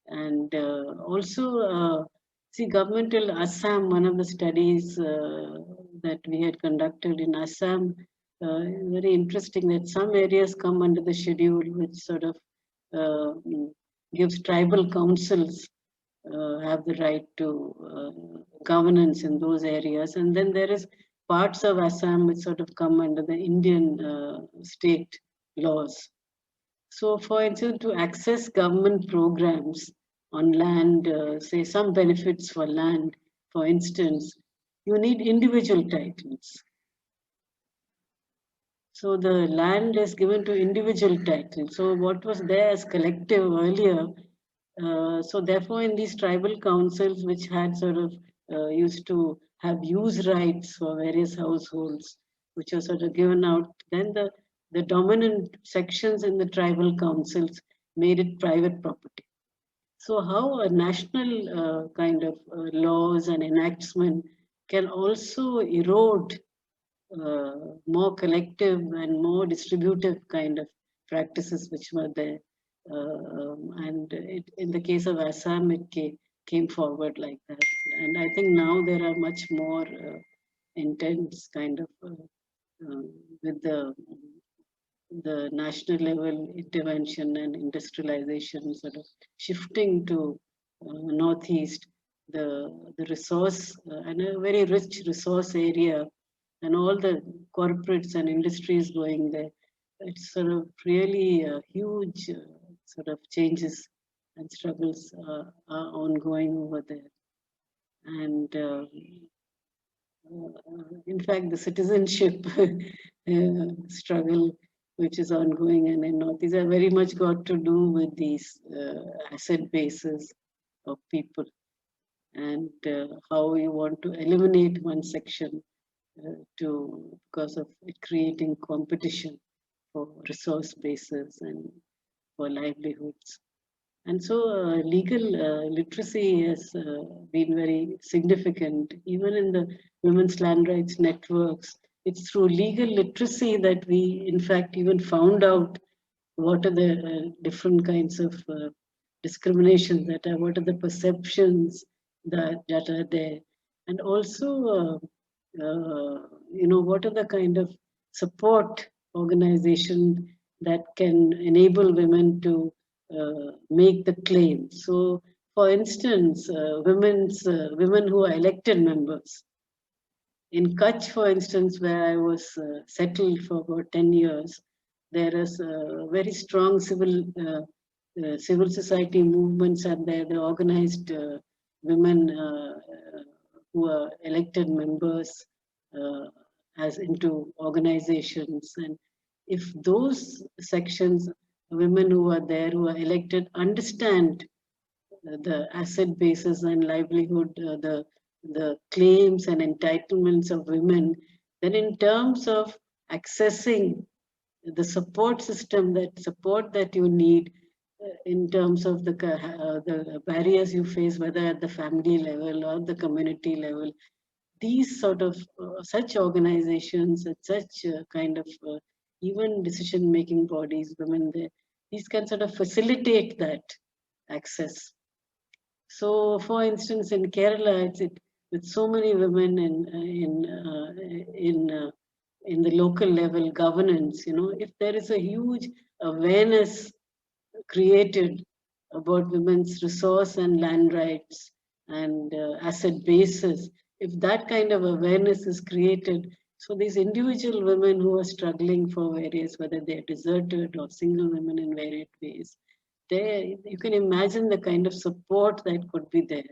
And also, see, governmental Assam, one of the studies that we had conducted in Assam, very interesting that some areas come under the schedule which sort of gives tribal councils have the right to governance in those areas. And then there is parts of Assam which sort of come under the Indian state laws. So, for instance, to access government programs on land, say some benefits for land, for instance, you need individual titles. So the land is given to individual title. So what was there as collective earlier, so therefore in these tribal councils which had sort of used to have use rights for various households, which are sort of given out, then the dominant sections in the tribal councils made it private property. So how a national kind of laws and enactment can also erode more collective and more distributive kind of practices which were there. And in the case of Assam, it came forward like that. And I think now there are much more intense kind of with the national level intervention and industrialization sort of shifting to northeast, the resource and a very rich resource area, and all the corporates and industries going there. It's sort of really huge sort of changes and struggles are ongoing over there. And in fact, the citizenship struggle which is ongoing and in Northeast are very much got to do with these asset bases of people, and how you want to eliminate one section because of it creating competition for resource bases and for livelihoods. And so legal literacy has been very significant, even in the women's land rights networks. It's through legal literacy that we, in fact, even found out what are the different kinds of discrimination that are, what are the perceptions that are there. And also, what are the kind of support organization that can enable women to make the claim. So, for instance, women who are elected members. In Kutch, for instance, where I was settled for about 10 years, there is a very strong civil society movements are there. The organized women who are elected members as into organizations, and if those sections, women who are there, who are elected, understand the asset bases and livelihood, the claims and entitlements of women, then in terms of accessing the support system, that you need in terms of the barriers you face, whether at the family level or the community level, these sort of such organizations and such kind of even decision-making bodies, women there, these can sort of facilitate that access. So, for instance, in Kerala, with so many women in the local level governance, if there is a huge awareness created about women's resource and land rights and asset bases, if that kind of awareness is created, so these individual women who are struggling for various, whether they're deserted or single women in various ways, you can imagine the kind of support that could be there,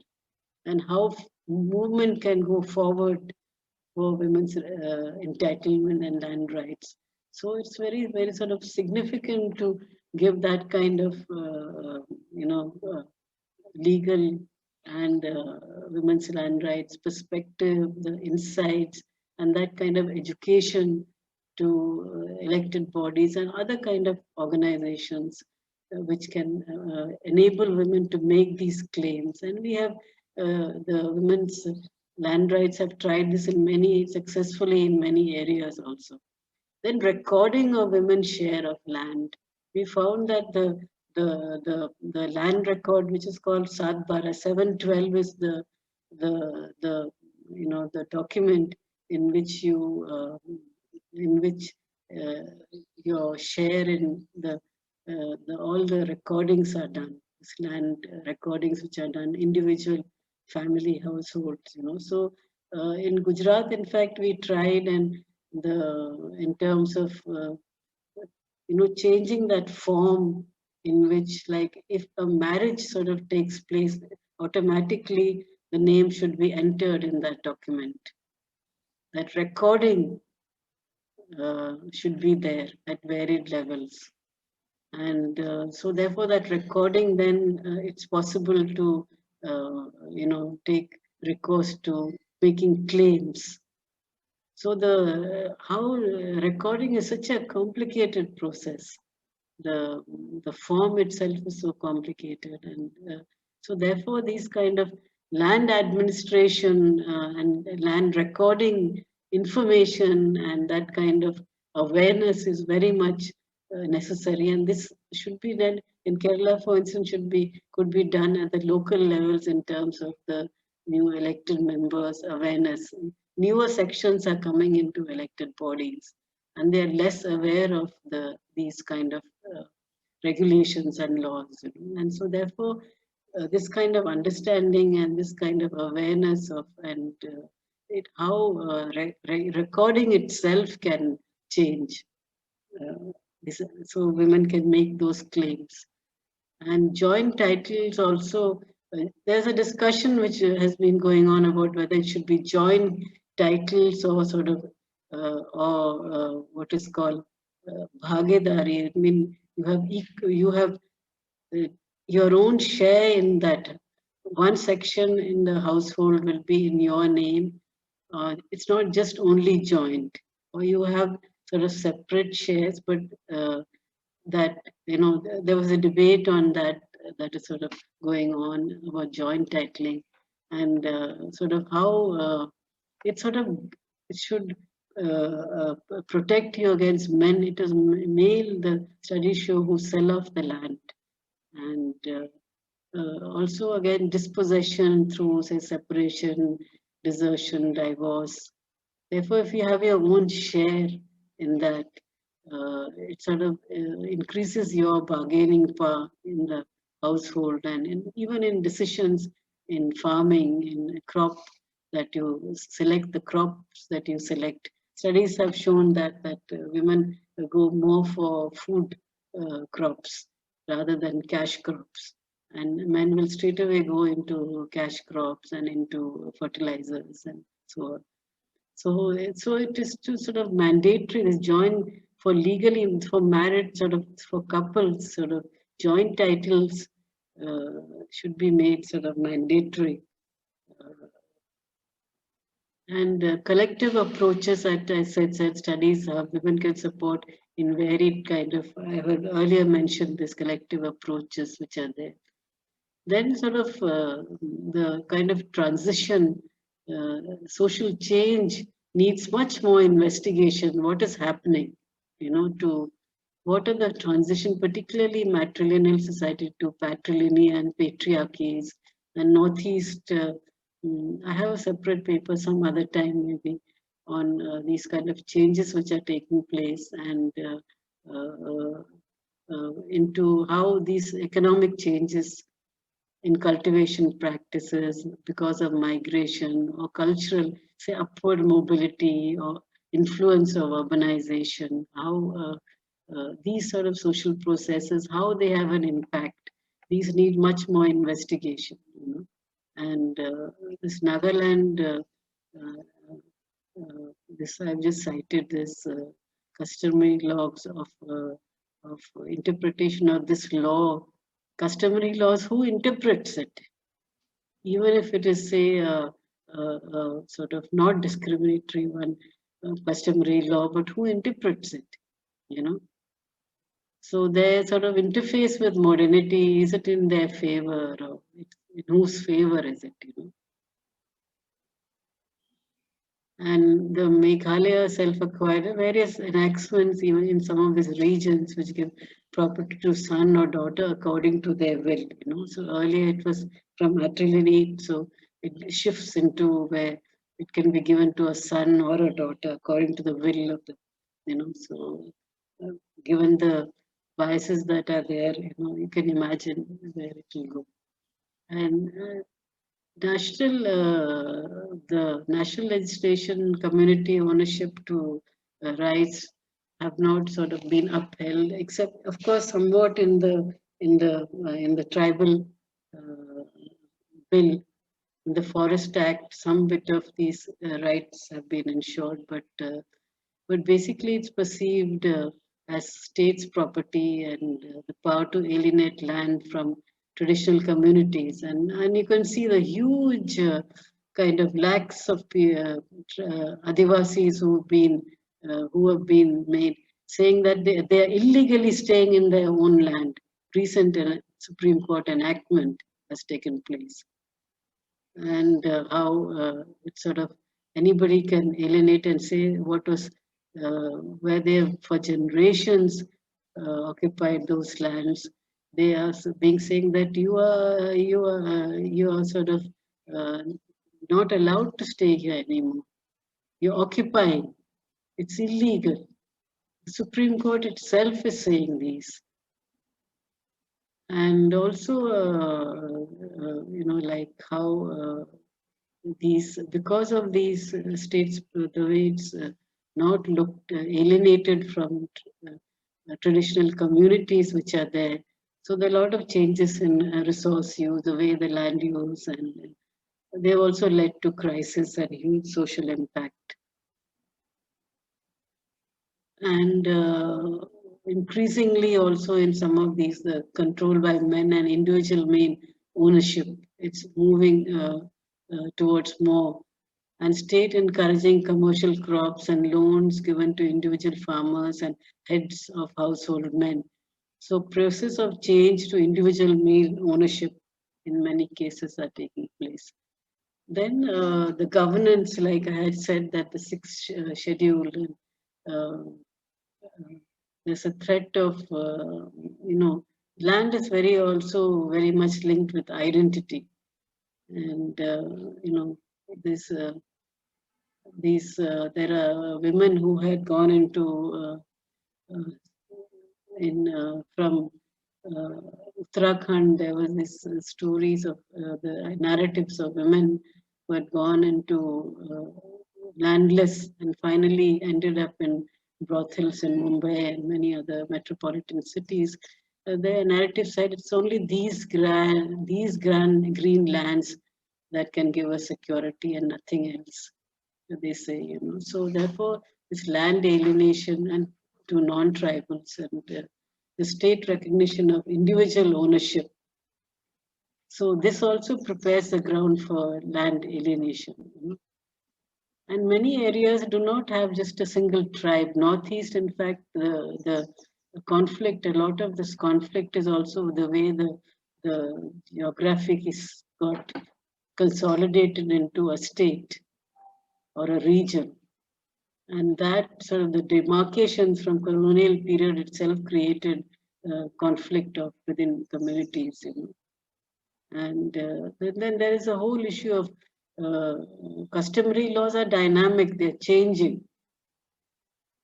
and how movement can go forward for women's entitlement and land rights. So it's very, very sort of significant to give that kind of, legal and women's land rights perspective, the insights, and that kind of education to elected bodies and other kind of organizations which can enable women to make these claims. And we have the women's Land rights have tried this in many successfully in many areas also. Then recording of women's share of land. We found that the land record, which is called Satbara 712, is the the document in which in which uh, your share in the all the recordings are done. This land recordings which are done, individual family households. So in Gujarat, in fact, we tried, and the in terms of changing that form in which, like, if a marriage sort of takes place, automatically the name should be entered in that document. That recording should be there at varied levels, and so therefore that recording, then it's possible to take recourse to making claims. So the how recording is such a complicated process. The the form itself is so complicated, and so therefore these kind of land administration and land recording information and that kind of awareness is very much necessary, and this should be done in Kerala, for instance, could be done at the local levels in terms of the new elected members awareness. Newer sections are coming into elected bodies, and they are less aware of these kind of uh, regulations and laws. And so therefore this kind of understanding and this kind of awareness of, and how recording itself can change, uh, so women can make those claims. And joint titles also, there's a discussion which has been going on about whether it should be joint titles or sort of, or what is called bhagedari. I mean, you have uh, your own share in that. One section in the household will be in your name. It's not just only joint, or you have sort of separate shares, but that there was a debate on that, that is sort of going on about joint titling, and sort of how it sort of it should protect you against men. It is male, the studies show, who sell off the land, and also again dispossession through, say, separation, desertion, divorce. Therefore, if you have your own share in that, it sort of increases your bargaining power in the household, and even in decisions in farming, in crop that you select, the crops that you select. Studies have shown that women go more for food crops rather than cash crops, and men will straight away go into cash crops and into fertilizers and so on. So it is to sort of mandatory, this joint, for legally, for married, sort of for couples, sort of joint titles should be made sort of mandatory. And collective approaches, that I said studies women can support in varied kind of, I have earlier mentioned this collective approaches which are there. Then sort of the kind of transition, social change needs much more investigation. What is happening, to what are the transition, particularly matrilineal society to patrilineal and patriarchies, and Northeast. I have a separate paper some other time maybe on these kind of changes which are taking place, and into how these economic changes in cultivation practices because of migration or cultural, say, upward mobility or influence of urbanization, how these sort of social processes, how they have an impact. These need much more investigation. And this Nagaland, uh, this I've just cited this customary logs of interpretation of this law, customary laws. Who interprets it? Even if it is, say, sort of not discriminatory one, customary law, but who interprets it? You know. So their sort of interface with modernity, is it in their favor, or in whose favor is it? You know. And the Meghalaya self-acquired various enactments even in some of these regions which give property to son or daughter according to their will. So earlier it was from matrilineal, so it shifts into where it can be given to a son or a daughter according to the will of the. So uh, given the biases that are there, you can imagine where it will go. And the national legislation, community ownership to rights have not sort of been upheld, except of course somewhat in the tribal uh, bill, in the Forest Act. Some bit of these rights have been ensured, but basically it's perceived as states' property and the power to alienate land from traditional communities. And you can see the huge kind of lakhs of Adivasis who have been made saying that they are illegally staying in their own land. Recent Supreme Court enactment has taken place, and how it sort of anybody can alienate and say what was where they have for generations occupied those lands. They are being saying that you are sort of uh, not allowed to stay here anymore. You're occupying. It's illegal. The Supreme Court itself is saying these. And also, like how these because of these states, the way it's not looked alienated from traditional communities which are there. So there are a lot of changes in resource use, the way the land use, and they've also led to crisis and huge social impact. And increasingly also in some of these, the control by men and individual main ownership, it's moving towards more, and state encouraging commercial crops and loans given to individual farmers and heads of household men. So process of change to individual male ownership in many cases are taking place. Then the governance, like I had said, that the sixth schedule, uh, there's a threat of, land is very much linked with identity. And, this there are women who had gone into uh, in from uh, Uttarakhand. There was this stories of the narratives of women who had gone into landless and finally ended up in brothels in Mumbai and many other metropolitan cities. Their narrative said it's only these grand green lands that can give us security and nothing else, they say. So therefore, this land alienation and to non-tribals and the state recognition of individual ownership. So this also prepares the ground for land alienation. And many areas do not have just a single tribe. Northeast, in fact, the conflict, a lot of this conflict is also the way the geographic is got consolidated into a state or a region. And that sort of the demarcations from colonial period itself created conflict of within communities. And then there is a whole issue of customary laws are dynamic, they're changing.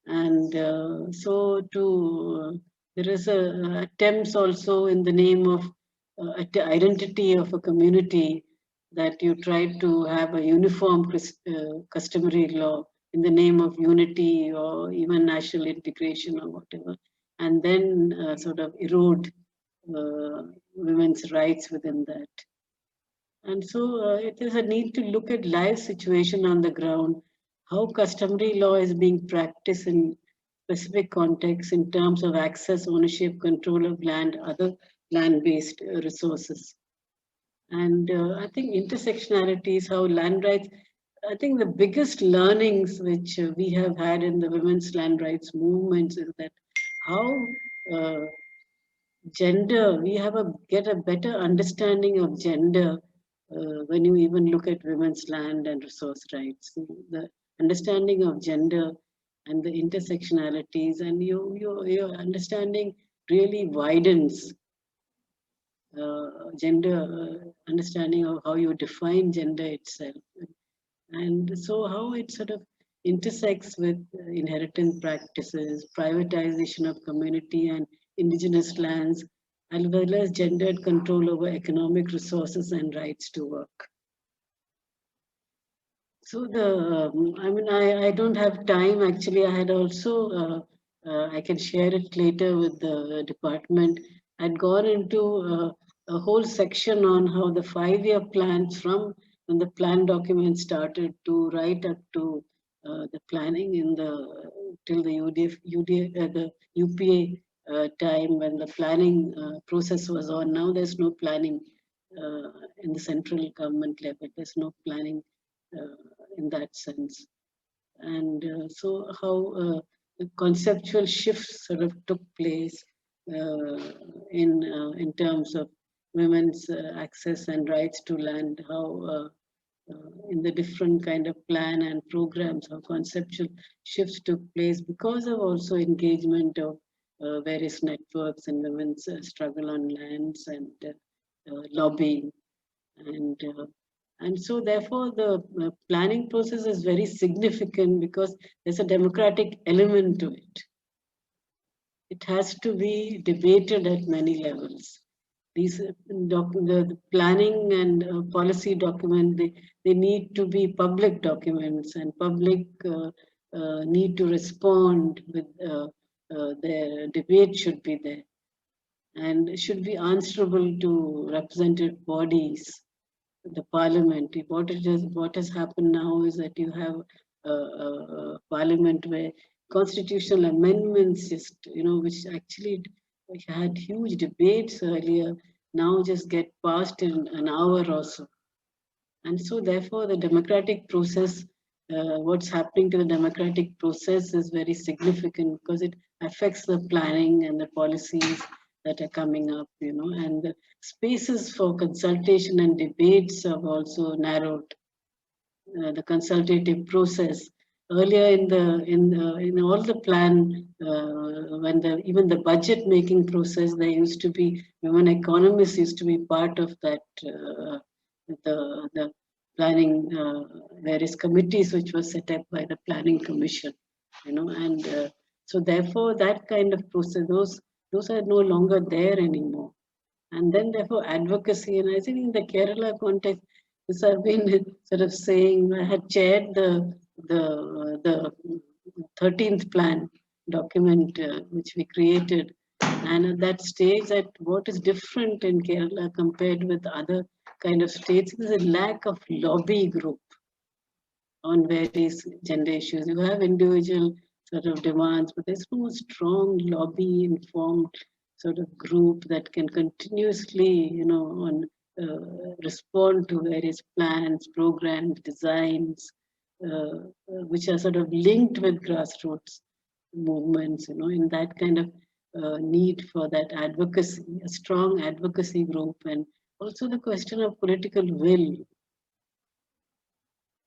And so there is attempts also in the name of identity of a community, that you try to have a uniform customary law in the name of unity or even national integration or whatever, and then sort of erode women's rights within that. And so it is a need to look at live situation on the ground, how customary law is being practiced in specific contexts in terms of access, ownership, control of land, other land-based resources. And I think intersectionality is how land rights, I think the biggest learnings which we have had in the women's land rights movements is that how uh, gender, we have a get a better understanding of gender when you even look at women's land and resource rights. understanding of gender and the intersectionalities, and your understanding really widens gender, understanding of how you define gender itself, and so how it sort of intersects with inheritance practices, privatization of community and indigenous lands, as well as gendered control over economic resources and rights to work. So I mean, I don't have time actually. I had also, I can share it later with the department. I'd gone into a whole section on how the 5-year plans from when the plan document started to right up to the planning in the till the the UPA time when the planning process was on. Now there's no planning in the central government level. There's no planning uh, in that sense. And so how the conceptual shifts sort of took place in terms of women's access and rights to land, how in the different kind of plan and programs, how conceptual shifts took place because of also engagement of various networks and women's struggle on lands and lobbying and and so therefore the planning process is very significant because there's a democratic element to it. It has to be debated at many levels. These the planning and policy document, they need to be public documents, and public need to respond with their debate should be there and should be answerable to representative bodies, the parliament. What has happened now is that you have a parliament where constitutional amendments just, which actually had huge debates earlier, now just get passed in an hour or so. And so therefore the democratic process, what's happening to the democratic process is very significant because it affects the planning and the policies that are coming up, and the spaces for consultation and debates have also narrowed. The consultative process earlier in all the plan, when the even the budget making process, there used to be women economists used to be part of that, the planning, various committees which were set up by the planning commission, and so therefore that kind of process, those are no longer there anymore. And then therefore advocacy, and I think in the Kerala context, this I've been sort of saying, I had chaired the 13th plan document which we created, and at that stage, that what is different in Kerala compared with other kind of states is a lack of lobby group on various gender issues. You have individual sort of demands, but there's no strong lobby informed sort of group that can continuously, respond to various plans, programs, designs, which are sort of linked with grassroots movements, in that kind of need for that advocacy, a strong advocacy group, and also the question of political will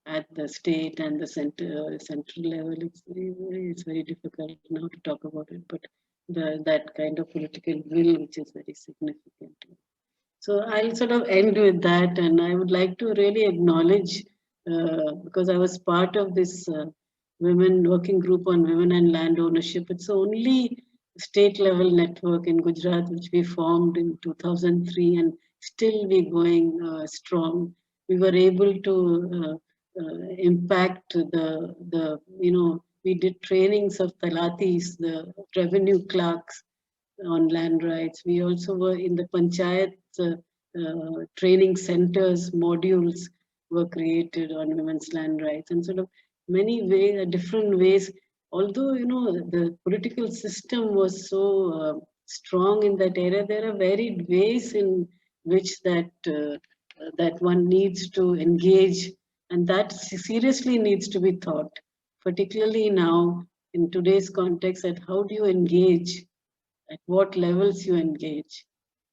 at the state and the central level. It's very difficult now to talk about it, but that kind of political will, which is very significant. So I'll sort of end with that, and I would like to really acknowledge, because I was part of this women working group on women and land ownership. It's the only state level network in Gujarat which we formed in 2003, and still we going strong. We were able to impact we did trainings of talatis, the revenue clerks on land rights. We also were in the panchayat training centers, modules were created on women's land rights, and sort of many ways, different ways. Although the political system was so strong in that area, there are varied ways in which that one needs to engage, and that seriously needs to be thought, particularly now in today's context. At how do you engage, at what levels you engage,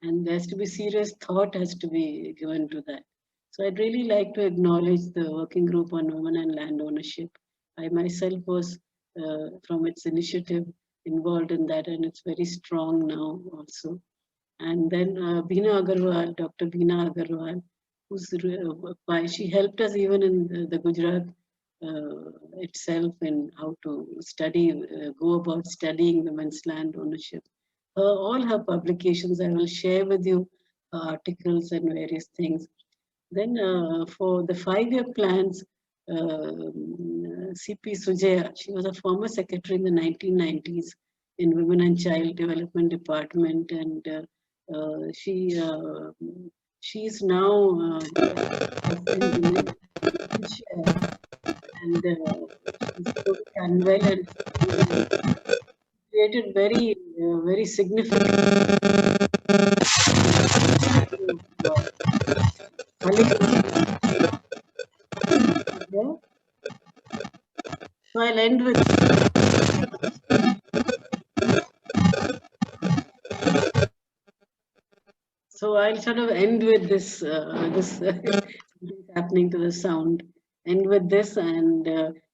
and there has to be serious thought has to be given to that. So I'd really like to acknowledge the working group on women and land ownership, I myself was from its initiative involved in that, and it's very strong now also. And then Beena Agarwal, Dr. Beena Agarwal, she helped us even in the Gujarat itself in how to study, go about studying women's land ownership. All her publications, I will share with you articles and various things. Then for the 5-year plans, CP Sujaya, she was a former secretary in the 1990s in Women and Child Development Department, and she is now in dementia, and she's so unwell and created very significant there. So I'll end with So I'll sort of end with this something's happening to the sound. End with this, and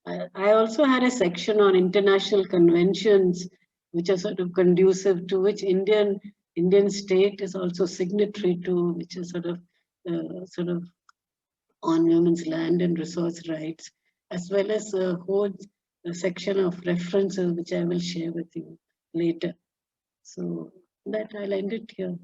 I also had a section on international conventions, which are sort of conducive to which Indian state is also signatory to, which is sort of on women's land and resource rights, as well as a whole section of references, which I will share with you later. So that I'll end it here.